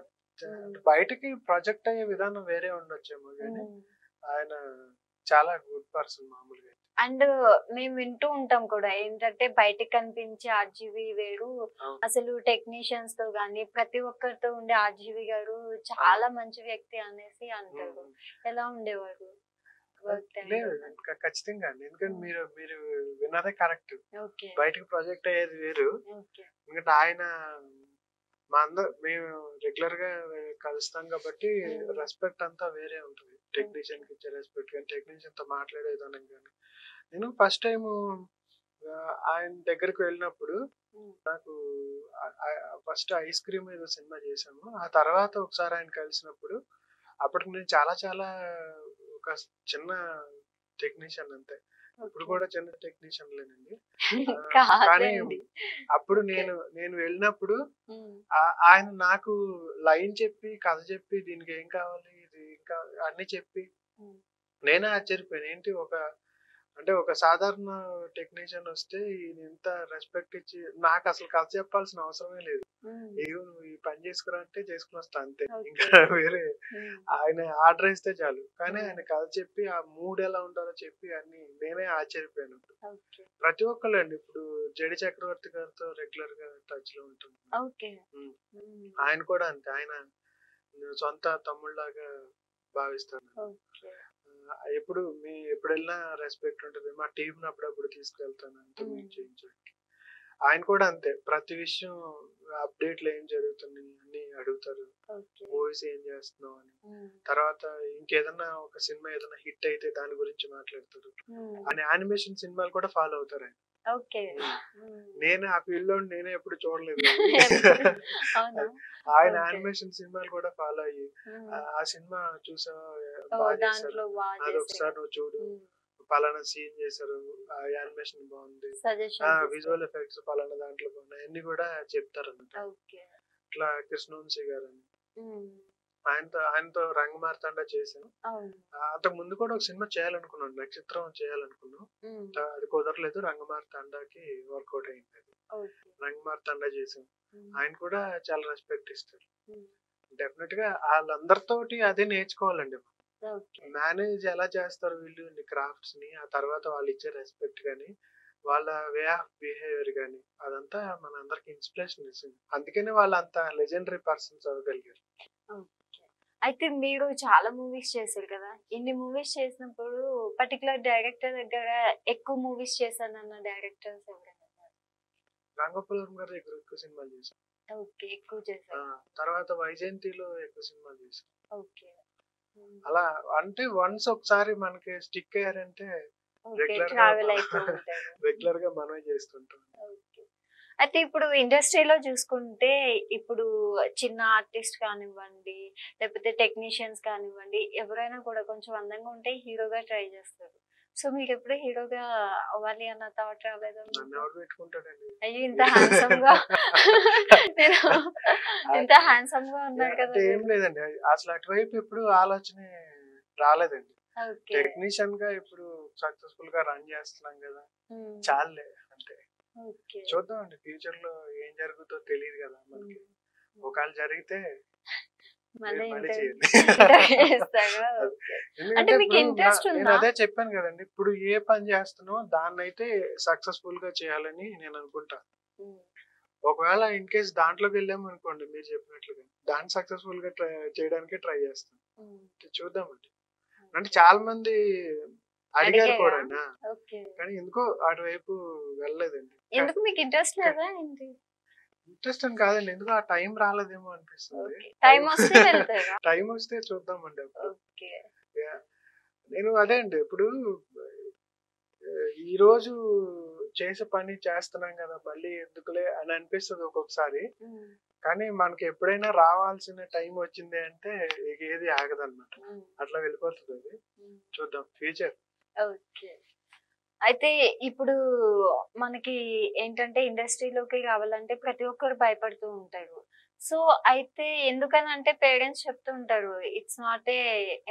బయటకి ప్రొజెక్ట్ అయ్యే విధానం వేరే ఉండొచ్చేమో కానీ ఆయన చాలా గుడ్ పర్సన్ మామూలుగా. అండ్ మేము వింటూ ఉంటాం కూడా ఏంటంటే బయటకు కనిపించే ఆర్జీవి వేరు, అసలు టెక్నీషియన్స్ తో గానీ ప్రతి ఒక్కరితో ఉండే ఆర్జీవి గారు చాలా మంచి వ్యక్తి అనేసి అంటారు. ఎలా ఉండేవారు? ఖచ్చితంగా అండి, ఎందుకంటే మీరు విన్నదే కరెక్ట్. బయటకు ప్రాజెక్ట్ అయ్యేది వేరు. ఎందుకంటే ఆయన మేము రెగ్యులర్ గా కలుస్తాం కాబట్టి రెస్పెక్ట్ అంతా వేరే ఉంటుంది. టెక్నీషియన్ కి ఇచ్చే రెస్పెక్ట్ కానీ, టెక్నీషియన్ తో మాట్లాడే విధానం కానీ. నేను ఫస్ట్ టైం ఆయన దగ్గరకు వెళ్ళినప్పుడు నాకు ఫస్ట్ ఐస్ క్రీమ్ ఏదో సినిమా చేశాము. ఆ తర్వాత ఒకసారి ఆయన కలిసినప్పుడు అప్పటికి నేను చాలా ఒక చిన్న టెక్నీషియన్ అంతే. ఇప్పుడు కూడా చిన్న టెక్నీషియన్ లేనండి. కానీ కాదండి. అప్పుడు ఓకే. నేను వెళ్ళినప్పుడు హ్మ్. ఆయన నాకు లైన్ చెప్పి, కథ చెప్పి, దీనికి ఏం కావాలి, ఇది ఏం కావాలి అన్నీ చెప్పి హ్మ్. నేనే ఆశ్చర్యపోయాను. ఏంటి అంటే ఒక సాధారణ టెక్నీషియన్ వస్తే ఈయన ఇంత రెస్పెక్ట్ ఇచ్చి నాకసలు కథ చెప్పాల్సిన అవసరమే లేదు. హ్మ్. ఇగో నువ్వు ఈ పని చేసుకురా అంటే చేసుకొని వస్తా అంతే. ఓకే. ఇంకా వేరే హ్మ్. ఆయన ఆర్డర్ ఇస్తే చాలు. కానీ హ్మ్. ఆయన కథ చెప్పి ఆ మూడ్ ఎలా ఉండాలో చెప్పి అన్నీ నేనే ఆశ్చర్యపోయాను. ఓకే. ప్రతి ఒక్కళ్ళండి ఇప్పుడు 'జెడి చక్రవర్తి' గారితో రెగ్యులర్‌గా టచ్‌లో ఉంటున్నాను. ఓకే. హ్మ్. హ్మ్. ఆయన కూడా అంతే. ఆయన సొంత తమ్ముడిలాగా భావిస్తాను. ఓకే. ఎప్పుడు ఎప్పుడెళ్ళినా రెస్పెక్ట్ ఉంటది. మా టీమ్‌ని అప్పుడప్పుడు తీసుకెళ్తాను అంతా హ్మ్. మీట్ చేయించడానికి. ఆయన కూడా అంతే. ప్రతి విషయం అప్డేట్‌లు ఏం జరుగుతున్నాయి అన్నీ అడుగుతారు. ఓకే. మూవీస్ ఏం చేస్తున్నావు అని. హ్మ్. తర్వాత ఇంకేదన్నా ఒక సినిమా ఏదైనా హిట్ అయితే దాని గురించి మాట్లాడతారు. హ్మ్. ఆయన యానిమేషన్ సినిమాలు కూడా ఫాలో అవుతారు ఆయన. ఓకే. హ్మ్. హ్మ్. నేను ఆ ఫీల్డ్‌లో నేనే ఎప్పుడు చూడలేదు. ఎప్పుడు అవునా? ఆయన ఓకే. యానిమేషన్ సినిమాలు కూడా ఫాలో అయ్యి హ్మ్. ఆ సినిమా చూసావా ఓహ్! బాగా చేశారు. దాంట్లో చేశారు. అదొకసారి నువ్వు చూడు. హ్మ్. పలానా సీన్ చేశారు. ఆ యానిమేషన్ బాగుంది. సజెషన్స్ ఇస్తారు. విజువల్ ఎఫెక్ట్స్ పలానా దాంట్లో బాగున్నాయి. అన్ని కూడా చెప్తారన్నమాట. ఓకే. ఇట్లా కృష్ణవంశీ గారని. హ్మ్. ఆయనతో రంగమార్తాండ చేశాను. అవును. అంతకు ముందు కూడా ఒక సినిమా చేయాలనుకున్నాను. నక్షత్రం చేయాలనుకున్నాం. హ్మ్. అది కుదరలేదు. రంగమార్తాండకి వర్కౌట్ అయింది అది. ఓకే. రంగమార్తాండ చేశాం. హ్మ్. ఆయన కూడా చాలా రెస్పెక్ట్ ఇస్తారు. హ్మ్. డెఫినెట్ గా వాళ్ళందరితోటి అదే నేర్చుకోవాలండి. ఓకే. మేనేజ్ ఎలా చేస్తారు వీళ్ళు క్రాఫ్ట్స్ ని, ఆ తర్వాత వాళ్ళు ఇచ్చే రెస్పెక్ట్ గాని, వాళ్ళ వే ఆఫ్ బిహేవియర్ గాని అదంతా మనందరికి ఇన్స్పిరేషన్ ఇస్తుంది. అందుకనే వాళ్ళు అంత లెజెండరీ పర్సన్స్ అవ్వగలిగారు. ఓకే. అయితే మీరు చాలా మూవీస్ చేశారు కదా! ఇన్ని మూవీస్ చేసినప్పుడు పర్టిక్యులర్ డైరెక్టర్ దగ్గర ఎక్కువ మూవీస్ చేశానన్న డైరెక్టర్స్ ఎవరైనా ఉన్నారా? రంగపురం గారి దగ్గర ఎక్కువ సినిమాలు చేశాను. ఓకే. ఎక్కువ చేశారు. తర్వాత వైజయంతిలో ఎక్కువ సినిమాలు చేశాను. ఓకే. హ్మ్. అలా అంటే వన్స్ ఒకసారి మనకి స్టిక్ అయ్యారంటే ఓకే. రెగ్యులర్ గా ట్రావెల్ అయితూ ఉంటారు. రెగ్యులర్ గా మనమే చేస్తుంటాం. ఓకే. అయితే ఇప్పుడు ఇండస్ట్రీలో చూసుకుంటే ఇప్పుడు చిన్న ఆర్టిస్ట్ కానివ్వండి, లేకపోతే టెక్నీషియన్స్ కానివ్వండి, ఎవరైనా కూడా కొంచెం అందంగా ఉంటే హీరోగా ట్రై చేస్తారు. సో మీరెప్పుడు హీరోగా అవ్వాలి అన్న థాట్ రాలేదా నన్ను మీకు? ఎవరు పెట్టుకుంటాడండి? అయ్యో! ఇంత హ్యాండ్సమ్‌గా నేను ఇంత హ్యాండ్సమ్‌గా ఉన్నారు కదా అంటే ఏం మీరు. లేదండి. అసలు అటువైపు ఎప్పుడు ఆలోచనే రాలేదండి. ఓకే. టెక్నీషియన్ గా ఇప్పుడు సక్సెస్ఫుల్ గా రన్ చేస్తున్నాం కదా! హ్మ్. చాలులే అంటే. ఓకే. చూద్దామండి ఫ్యూచర్ లో ఏం జరుగుతుందో తెలియదు కదా మనకి. హ్మ్. ఒకవేళ జరిగితే మళ్ళీ మీరు మళ్ళీ ఇంటర్వ్యూ చేయండి. చేస్తారా? అది. ఓకే. అంటే ఎందుకంటే మీకు ఇప్పుడు ఇంట్రెస్ట్ నేను ఉందా? అదే చెప్పాను కదండి. ఇప్పుడు ఏ పని చేస్తున్నామో దాన్నైతే సక్సెస్ఫుల్ గా చేయాలని నేను అనుకుంటా. హ్మ్. ఒకవేళ ఇన్ కేస్ దాంట్లోకి వెళ్ళాము అనుకోండి మీరు చెప్పినట్లుగా దాన్ని సక్సెస్ఫుల్ గా చేయడానికి ట్రై చేస్తాను. హ్మ్. చూద్దామండి. అంటే చాలా మంది అడిగారు అడిగారా? కూడా. ఓకే. కానీ ఎందుకో అటువైపు వెళ్ళలేదండి. ఎందుకు మీకు ఇంట్రెస్ట్ లేదా ఏంటి? ఇంట్రెస్ట్ అని కాదండి. ఎందుకో ఆ టైం రాలేదేమో అనిపిస్తుంది. ఓకే. టైమ్ వస్తే వెళ్తారా? టైం వస్తే చూద్దామండి అప్పుడు. ఓకే. యాహ్! నేను అదే అండి. ఇప్పుడు ఈ రోజు చేసే పని చేస్తున్నాం కదా! మళ్ళీ ఎందుకులే అని అనిపిస్తది ఒక్కొక్కసారి. హ్మ్. కానీ మనకి ఎప్పుడైనా రావాల్సిన టైం వచ్చింది అంటే ఇక ఏది ఆగదన్నమాట. హ్మ్. అట్లా వెళ్ళిపోతదది. హ్మ్. చూద్దాం ఫ్యూచర్. ఓకే. అయితే ఇప్పుడు మనకి ఏంటంటే ఇండస్ట్రీలోకి రావాలంటే ప్రతి ఒక్కరు భయపడుతూ ఉంటారు. సో, అయితే ఎందుకనంటే పేరెంట్స్ చెప్తూ ఉంటారు. ఇట్స్ నాట్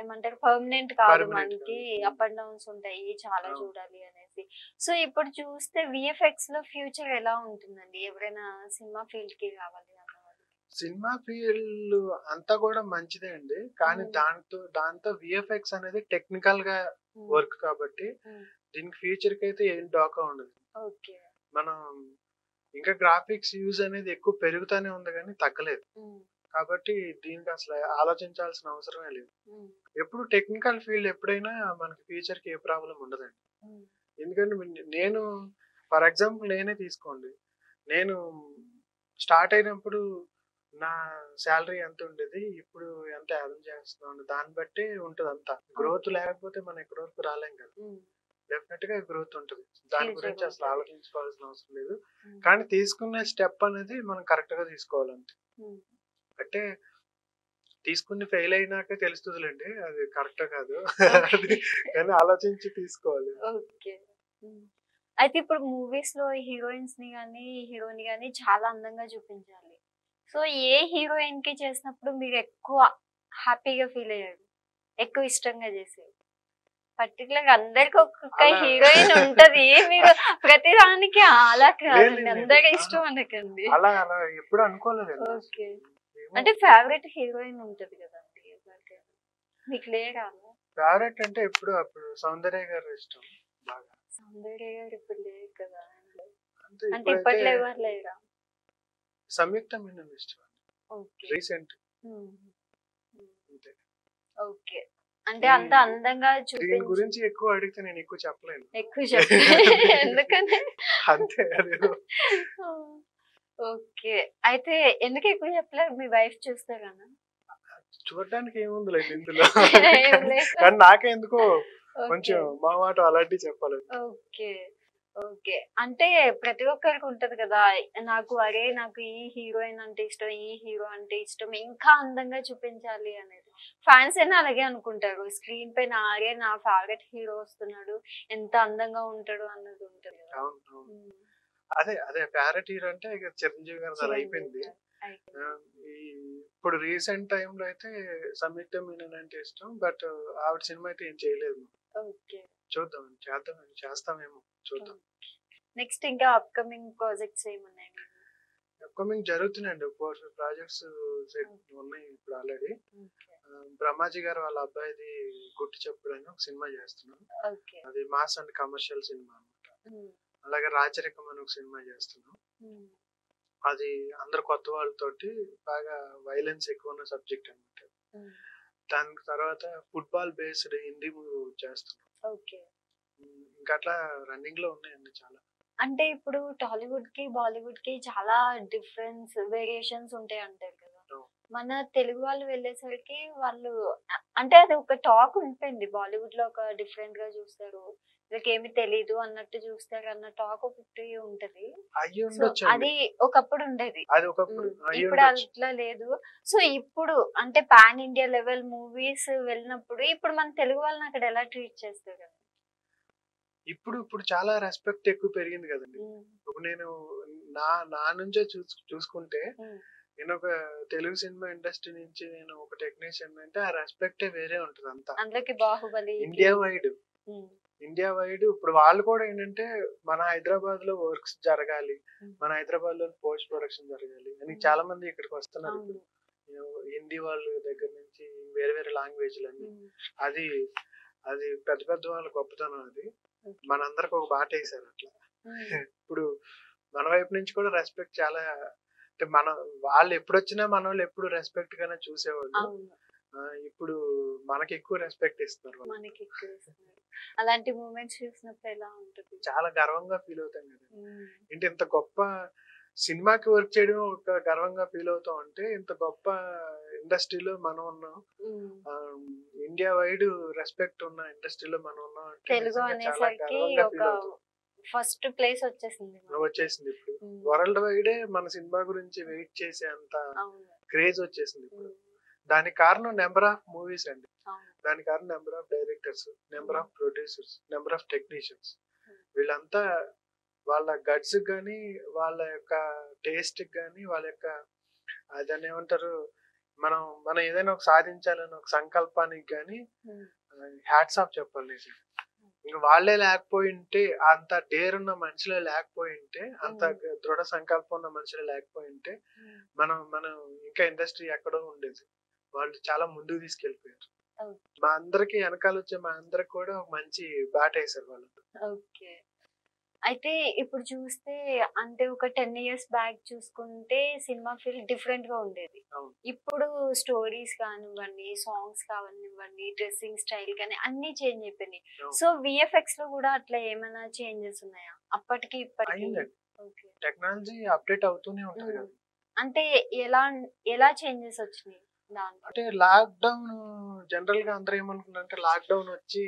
ఏమంటారు పర్మనెంట్ కాదు పర్మనెంట్ మనకి కాదు. అప్ అండ్ డౌన్స్ ఉంటాయి. చాలా అవును. చూడాలి అనేసి. సో, ఇప్పుడు చూస్తే వీఎఫ్ఎక్స్‌లో ఫ్యూచర్ ఎలా ఉంటుందండి? ఎవరైనా సినిమా ఫీల్డ్‌కి రావాలి అన్నవాళ్ళు? సినిమా ఫీల్డ్ అంతా కూడా మంచిదే అండి. కానీ హ్మ్. దాంతో వీఎఫ్ఎక్స్ అనేది టెక్నికల్‌గా హ్మ్. వర్క్ కాబట్టి హ్మ్. దీనికి ఫ్యూచర్‌కైతే ఏం ఢోకా ఉండదు. ఓకే. మనం ఇంకా గ్రాఫిక్స్ యూజ్ అనేది ఎక్కువ పెరుగుతానే ఉంది గానీ తగ్గలేదు. హ్మ్. కాబట్టి దీనికి అసలు ఆలోచించాల్సిన అవసరమే లేదు. హ్మ్. ఎప్పుడు టెక్నికల్ ఫీల్డ్ ఎప్పుడైనా మనకి ఫ్యూచర్‌కి ఏ ప్రాబ్లమ్ ఉండదండి. హ్మ్. ఎందుకంటే నేను ఫర్ ఎగ్జాంపుల్ నేనే తీసుకోండి. నేను స్టార్ట్ అయినప్పుడు నా సాలరీ ఎంత ఉండేది, ఇప్పుడు ఎంత ఎర్న్ చేస్తున్నాను దాన్ని బట్టి ఉంటదంతా. Growth okay. లేకపోతే మనం ఎక్కడి వరకు రాలేం కదా! హ్మ్. డెఫినిట్‌గా గ్రోత్ ఉంటది. దాని ఫ్యూచర్ గురించి అసలు ఉంటది. ఆలోచించుకోవాల్సిన అవసరం లేదు. హ్మ్. కానీ తీసుకునే స్టెప్ అనేది మనం కరెక్ట్‌గా తీసుకోవాలంతే. హ్మ్. అంటే తీసుకొని ఫెయిల్ అయినాక తెలుస్తదిలెండి. అది కరెక్టో కాదో. ఓకే. అది కానీ ఆలోచించి తీసుకోవాలి. ఓకే. అయితే ఇప్పుడు మూవీస్ లో హీరోయిన్స్ ని గానీ హీరోని గానీ చాలా అందంగా చూపించాలి. సో ఏ హీరోయిన్ కి చేసినప్పుడు మీరు ఎక్కువ హ్యాపీగా ఫీల్ అయ్యారు, ఎక్కువ ఇష్టంగా చేసేది? పర్టికులర్ గా అందరికి ఒక్కొక్క అలా హీరోయిన్ ఉంటది, మీరు ప్రతి దానికి అలా లేదు కాదండి, లేదు అందరి ఇష్టం అనకండి. అలా అలా ఎప్పుడు అనుకోలేదు. ఓకే, అంటే ఫేవరెట్ హీరోయిన్ ఉంటది కదండి ఎవరికైనా, మీకు లేరా? ఫేవరెట్ అంటే ఎప్పుడు అప్పుడు సౌందర్య గారు ఇష్టం బాగా. సౌందర్య గారు ఇప్పుడు లేరు కదా, అంటే అంటే ఇప్పుడైతే ఇప్పట్లో ఎవరు లేరా? సంయుక్త మీనన్ ఇష్టం ఓకే. రీసెంట్ అంతే. ఓకే, అంటే ఈ అంత అందంగా దీని చూపించి గురించి ఎక్కువ అడిగితే నేను ఎక్కువ చెప్పలేను. ఎక్కువ చెప్పండి ఎందుకని? అంతే అదేదో. ఓకే, అయితే ఎందుకు ఎక్కువ చెప్పలేరు? మీ వైఫ్ చూస్తారనా? చూడడానికి ఏముందిలేండి ఇందులో. ఏం లేక కానీ నాకే ఎందుకో ఓకే. కొంచెం మా మాట అలాంటివి చెప్పాలి. ఓకే. ఓకే, అంటే ప్రతి ఒక్కరికి ఉంటది కదా, నాకు అరే నాకు ఈ హీరోయిన్ అంటే ఇష్టం, ఈ హీరో అంటే ఇష్టం, ఇంకా అందంగా చూపించాలి అనేది. ఫ్యాన్స్ అయినా అలాగే అనుకుంటారు, స్క్రీన్ పైన అరే నా ఫేవరెట్ హీరో వస్తున్నాడు, ఎంత అందంగా ఉంటాడు అన్నది ఉంటది కదా. అవును అవును. అదే అదే ఫేవరెట్ హీరో అంటే ఇక చిరంజీవి గారు అది చిరంజీవి అయిపోయింది. గారు అయిపోయింది. ఈ ఇప్పుడు రీసెంట్ టైంలో అయితే సంయుక్త మీనన్ అంటే ఇష్టం. బట్ ఆవిడ సినిమా అయితే ఏం చేయలేదు. ఓకే. చూద్దాం చేస్తామేమో చూద్దాం. నెక్స్ట్ ఇంకా అప్కమింగ్ ప్రాజెక్ట్స్ ఏమున్నాయి? అప్కమింగ్ జరుగుతున్నాయండి, 4 ప్రాజెక్ట్స్ ఉన్నాయి ఇప్పుడు ఆల్రెడీ. బ్రహ్మాజీ గారు వాళ్ళ అబ్బాయిది గుట్టు చెప్పుడు అని ఒక సినిమా చేస్తున్నాం. అది మాస్ అండ్ కమర్షియల్ సినిమా అనమాట. అలాగే రాచరికం అని ఒక సినిమా చేస్తున్నాం. అది అందరు కొత్త వాళ్ళతోటి బాగా వైలెన్స్ ఎక్కువ ఉన్న సబ్జెక్ట్ అనమాట. దాని తర్వాత ఫుట్బాల్ బేస్డ్ హిందీ మూవీ చేస్తున్నాం. ఇంకా అట్లా రన్నింగ్ లో ఉన్నాయండి చాలా. అంటే ఇప్పుడు టాలీవుడ్ కి బాలీవుడ్ కి చాలా డిఫరెన్స్ వేరియేషన్స్ ఉంటాయి అంటారు కదా. మన తెలుగు వాళ్ళు వెళ్ళేసరికి వాళ్ళు అంటే అది ఒక టాక్ ఉంటుంది, బాలీవుడ్ లో ఒక డిఫరెంట్ గా చూస్తారు, వీళ్ళకేమి తెలీదు అన్నట్టు చూస్తారు అన్న టాక్ ఒకటి ఉంటది. అది ఒకప్పుడు ఉండేది, ఇప్పుడు అట్లా లేదు. సో ఇప్పుడు అంటే పాన్ ఇండియా లెవెల్ మూవీస్ వెళ్ళినప్పుడు ఇప్పుడు మన తెలుగు వాళ్ళని అక్కడ ఎలా ట్రీట్ చేస్తారు? ఇప్పుడు చాలా రెస్పెక్ట్ ఎక్కువ పెరిగింది కదండి. ఇప్పుడు నేను నా నుంచే చూసుకుంటే నేను ఒక తెలుగు సినిమా ఇండస్ట్రీ నుంచి నేను ఒక టెక్నీషియన్ అంటే ఆ రెస్పెక్టే వేరే ఉంటది అంతా. అందులోకి బాహుబలి ఇండియా వైడ్ ఇప్పుడు వాళ్ళు కూడా ఏంటంటే మన హైదరాబాద్ లో వర్క్స్ జరగాలి, మన హైదరాబాద్ లో పోస్ట్ ప్రొడక్షన్ జరగాలి అని చాలా మంది ఇక్కడికి వస్తున్నారు. హిందీ వాళ్ళ దగ్గర నుంచి వేరే వేరే లాంగ్వేజ్ లని, అది అది పెద్ద పెద్ద వాళ్ళ గొప్పతనం. అది మనందరికి ఒక బాట వేసారు అట్లా. ఇప్పుడు మన వైపు నుంచి కూడా రెస్పెక్ట్ చాలా, అంటే వాళ్ళు ఎప్పుడు వచ్చినా మన వాళ్ళు ఎప్పుడు రెస్పెక్ట్ గానే చూసేవాళ్ళు. ఇప్పుడు మనకి ఎక్కువ రెస్పెక్ట్ ఇస్తున్నారు. అలాంటి మూమెంట్స్ చూసినప్పుడు ఎలా ఉంటుంది? చాలా గర్వంగా ఫీల్ అవుతాం కదా. అంటే ఇంత గొప్ప సినిమాకి వర్క్ చేయడం ఒక గర్వంగా ఫీల్ అవుతాం అంటే, ఇంత గొప్ప ఇండస్ట్రీలో మనం ఉన్నాం, ఇండియా వైడ్ రెస్పెక్ట్ ఉన్న ఇండస్ట్రీలో మనం ఉన్నాం అంటే తెలుగు అనేసరికి ఒక ఫస్ట్ ప్లేస్ వచ్చేసింది. ఇప్పుడు వరల్డ్ వైడే మన సినిమా గురించి వెయిట్ చేసే అంత క్రేజ్ వచ్చేసింది ఇప్పుడు. దానికి కారణం నెంబర్ ఆఫ్ మూవీస్ అండి, దానికి కారణం number of directors, number of producers, number of technicians. వీళ్ళంతా వాళ్ళ గట్స్ గానీ, వాళ్ళ యొక్క టేస్ట్ గానీ, వాళ్ళ యొక్క అదని ఏమంటారు, మనం ఏదైనా ఒక సాధించాలని ఒక సంకల్పానికి గానీ హ్యాట్స్ ఆఫ్ చెప్పాలి. ఇంకా వాళ్ళే లేకపోయింటే, అంత డేర్ ఉన్న మనుషులే లేకపోయింటే, అంత దృఢ సంకల్పం ఉన్న మనుషులే లేకపోయింటే మనం ఇంకా ఇండస్ట్రీ ఎక్కడో ఉండేది. వాళ్ళు చాలా ముందుకు తీసుకెళ్ళిపోయారు. మా అందరికి వెనకాల వచ్చే మా అందరికి కూడా ఒక మంచి బాట వేసారు వాళ్ళు. అయితే ఇప్పుడు చూస్తే అంటే ఒక 10 years బ్యాక్ చూసుకుంటే సినిమా ఫీల్ డిఫరెంట్ గా ఉండేది. ఇప్పుడు స్టోరీస్ కానివ్వండి, సాంగ్స్ కానివ్వండి, డ్రెస్సింగ్ స్టైల్ కానీ అన్ని చేంజ్ అయిపోయినాయి. సో విఎఫ్ఎక్స్ లో కూడా అట్లా ఏమైనా చేంజెస్ ఉన్నాయా అప్పటికి ఇప్పటికి? టెక్నాలజీ అప్డేట్ అవుతూనే ఉంటుంది కదా. అంటే ఎలా చేంజెస్ వచ్చినాయి దాంట్లో? అంటే లాక్డౌన్ జనరల్ గా అందరూ ఏమనుకున్నారంటే లాక్డౌన్ వచ్చి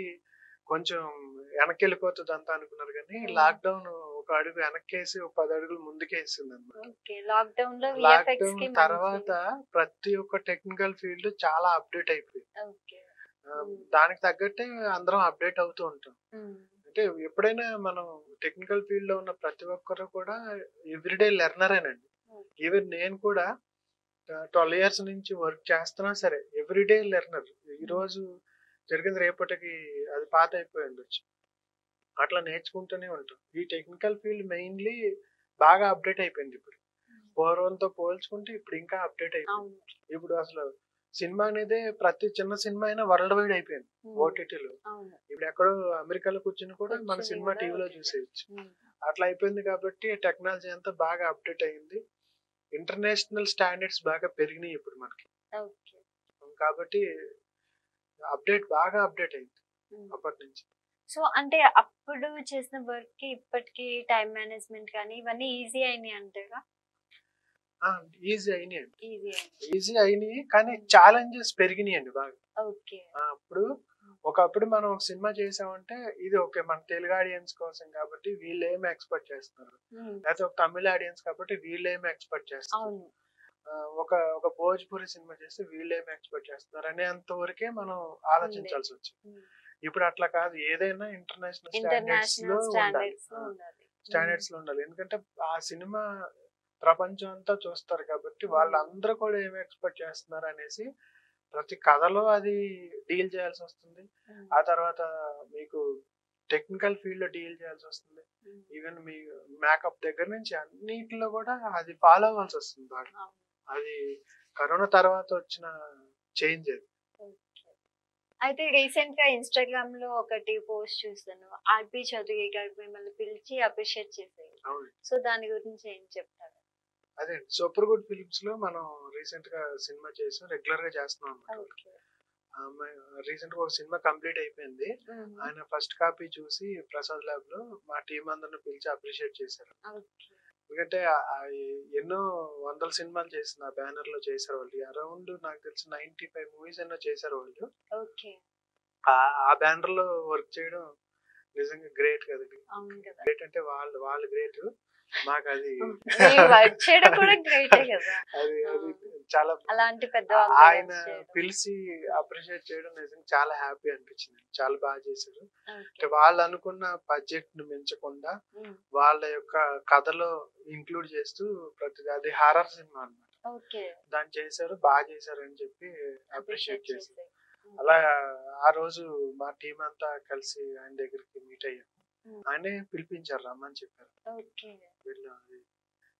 కొంచెం వెనక్కి వెళ్ళిపోతుంది అంతా అనుకున్నారు, కానీ లాక్డౌన్ ఒక అడుగు వెనక్కేసి ఒక 10 అడుగులు ముందుకేసింది అన్నమాట. లాక్డౌన్ తర్వాత ప్రతి ఒక్క టెక్నికల్ ఫీల్డ్ చాలా అప్డేట్ అయిపోయింది. దానికి తగ్గట్టే అందరం అప్డేట్ అవుతూ ఉంటాం. అంటే ఎప్పుడైనా మనం టెక్నికల్ ఫీల్డ్ లో ఉన్న ప్రతి ఒక్కరు కూడా ఎవ్రీడే లెర్నరేనండి. ఈవెన్ నేను కూడా 12 ఇయర్స్ నుంచి వర్క్ చేస్తున్నా సరే ఎవ్రీడే లెర్నర్. ఈ రోజు జరిగింది రేపటికి అది పాత అయిపోయి ఉండొచ్చు. అట్లా నేర్చుకుంటూనే ఉంటాం. ఈ టెక్నికల్ ఫీల్డ్ మెయిన్లీ బాగా అప్డేట్ అయిపోయింది ఇప్పుడు. పూర్వంతో పోల్చుకుంటే ఇప్పుడు ఇంకా అప్డేట్ అయిపోయింది. ఇప్పుడు అసలు సినిమా అనేది ప్రతి చిన్న సినిమా అయినా వరల్డ్ వైడ్ అయిపోయింది ఓటీటీలో. ఇప్పుడు ఎక్కడో అమెరికాలో కూర్చుని కూడా మన సినిమా టీవీలో చూసేయచ్చు. అట్లా అయిపోయింది కాబట్టి టెక్నాలజీ అంతా బాగా అప్డేట్ అయింది. ఇంటర్నేషనల్ స్టాండర్డ్స్ బాగా పెరిగినాయి ఇప్పుడు మనకి. కాబట్టి బాగా అప్డేట్ అయింది అప్పటి నుంచి. సో అంటే అప్పుడు చేసిన వర్క్ కి ఇప్పటికి టైం మేనేజ్మెంట్ కానీ ఇవన్నీ ఈజీ అయినాయి అంటారా? ఈజీ అయినాయి కానీ ఛాలెంజెస్ పెరిగినాయండి బాగా. ఒకప్పుడు మనం ఒక సినిమా చేసామంటే ఇది ఓకే మన తెలుగు ఆడియన్స్ కోసం కాబట్టి వీళ్ళు ఏమి ఎక్స్పెక్ట్ చేస్తున్నారు, లేకపోతే ఒక తమిళ ఆడియన్స్ కాబట్టి వీళ్ళు ఏమి ఎక్స్పెక్ట్ చేస్తున్నారు, ఒక భోజ్పురి సినిమా చేస్తే వీళ్ళు ఏమి ఎక్స్పెక్ట్ చేస్తున్నారు అనేంత వరకే మనం ఆలోచించాల్సి వచ్చింది. ఇప్పుడు అట్లా కాదు, ఏదైనా ఇంటర్నేషనల్ స్టాండర్డ్స్ లో ఉండాలి. ఎందుకంటే ఆ సినిమా ప్రపంచం అంతా చూస్తారు కాబట్టి వాళ్ళందరూ కూడా ఏమి ఎక్స్పెక్ట్ చేస్తున్నారు అనేసి ప్రతి కథలో అది డీల్ చేయాల్సి వస్తుంది. ఆ తర్వాత మీకు టెక్నికల్ ఫీల్డ్ లో డీల్ చేయాల్సి వస్తుంది. ఈవెన్ మీ మేకప్ దగ్గర నుంచి అన్నిటిలో కూడా అది ఫాలో అవ్వాల్సి వస్తుంది బాగా. అది కరోనా తర్వాత వచ్చిన చేంజ్ అది. అయితే రీసెంట్ గా ఇన్స్టాగ్రామ్ లో ఒకటి పోస్ట్ చూస్తాను, ఆర్పి చౌదరి గారు మిమ్మల్ని పిలిచి అప్రిషియేట్ చేశారు. సో దాని గురించి ఏం చెప్తారు? అదే సూపర్ గుడ్ ఫిలిమ్స్ లో మనం రీసెంట్ గా సినిమా చేసాం, రెగ్యులర్ గా చేస్తున్నాం అన్నమాట. రీసెంట్ గా ఒక సినిమా కంప్లీట్ అయిపోయింది. ఆయన ఫస్ట్ కాపీ చూసి ప్రసాద్ ల్యాబ్ లో మా టీం అందరిని పిలిచి అప్రిషియేట్ చేశారు. ఎందుకంటే ఎన్నో వందల సినిమాలు చేసిన బ్యానర్ లో చేశారు వాళ్ళు. అరౌండ్ నాకు తెలిసి 95 మూవీస్ ఎన్నో చేశారు వాళ్ళు. ఆ బ్యానర్ లో వర్క్ చేయడం నిజంగా గ్రేట్ కదండి. గ్రేట్ అంటే వాళ్ళు గ్రేట్, మాకు అది చాలా ఆయన పిలిచి అప్రిషియేట్ చేయడం నిజంగా చాలా హ్యాపీ అనిపించింది. చాలా బాగా చేశారు. వాళ్ళు అనుకున్న బడ్జెట్ ను మించకుండా వాళ్ళ యొక్క కథలో ఇంక్లూడ్ చేస్తూ ప్రతి అది హారర్ సినిమా అన్నమాట, దాన్ని చేశారు, బాగా చేశారు అని చెప్పి అప్రిషియేట్ చేశారు. అలా ఆ రోజు మా టీం అంతా కలిసి ఆయన దగ్గరికి మీట్ అయ్యాం. ఆయనే పిలిపించారు, రమ్మని చెప్పారు.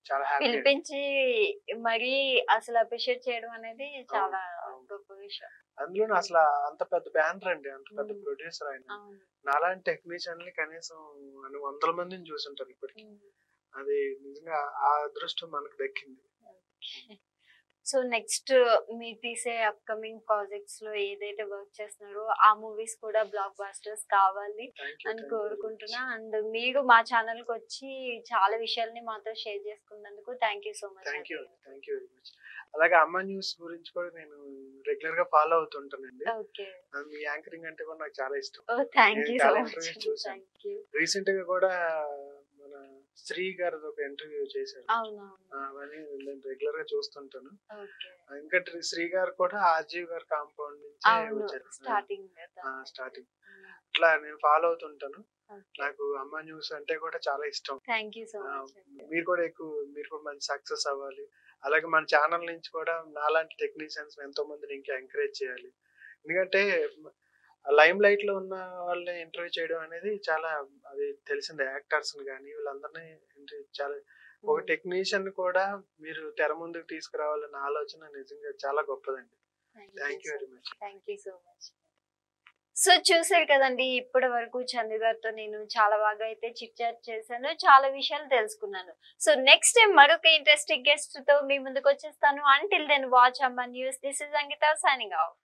చాలా హ్యాపీ పిలిపించి మరి అసలు అప్రిషియేట్ చేయడం అనేది చాలా గొప్ప విషయం. అందులో అసలు అంత పెద్ద బ్యానర్ అండి, అంత పెద్ద ప్రొడ్యూసర్ ఆయన. నాలాంటి టెక్నీషియన్ కనీసం 100 మందిని చూసుంటారు ఇప్పటికి. అది నిజంగా ఆ అదృష్టం మనకు దక్కింది. సో నెక్స్ట్ మీరు తీసే అప్కమింగ్ ప్రాజెక్ట్స్ లో ఏదైతే వర్క్ చేస్తున్నారో ఆ మూవీస్ కూడా బ్లాక్ బాస్టర్స్ కావాలి అని కోరుకుంటున్నా. అండ్ మీరు మా ఛానల్ కి వచ్చి చాలా విషయాల్ని మాతో షేర్ చేసుకున్నందుకు thank you so much. Thank you very much. అలాగే అమ్మ న్యూస్ గురించి కూడా నేను రెగ్యులర్ గా ఫాలో అవుతుంటానండి. మీ యాంకరింగ్ అంటే కూడా నాకు చాలా ఇష్టం. రీసెంట్ గా కూడా మన శ్రీ గారు ఒక ఇంటర్వ్యూ చేశారు, అవన్నీ నేను రెగ్యులర్ గా చూస్తుంటాను. ఇంకా శ్రీ గారు కూడా ఆర్జీవ్ గారు కాంపౌండ్ నుంచి వచ్చారు స్టార్టింగ్. ఇట్లా నేను ఫాలో అవుతుంటాను. నాకు అమ్మ న్యూస్ అంటే కూడా చాలా ఇష్టం. మీరు కూడా మంచి సక్సెస్ అవ్వాలి. అలాగే మన ఛానల్ నుంచి కూడా నాలాంటి టెక్నీషియన్స్ ఎంతో మందిని ఇంకా ఎంకరేజ్ చేయాలి. ఎందుకంటే లైమ్ లైట్ లో ఉన్న వాళ్ళని ఇంటర్వ్యూ చేయడం అనేది చాలా అది తెలిసిందే. యాక్టర్స్ కానీ వీళ్ళందరినీ చాలా ఒక టెక్నీషియన్ కూడా మీరు తెర ముందుకు తీసుకురావాలన్న ఆలోచన నిజంగా చాలా గొప్పదండి. Thank you very much. Thank you so much. So చూసారు కదండి, ఇప్పటి వరకు చందు గారితో నేను చాలా బాగా అయితే చిట్ చాట్ చేశాను, చాలా విషయాలు తెలుసుకున్నాను. సో నెక్స్ట్ టైం మరొక ఇంట్రెస్టింగ్ గెస్ట్ తో మీ ముందుకు వచ్చేస్తాను. అంటిల్ దెన్ వాచ్ అమ్మ news. This is Ankita signing off.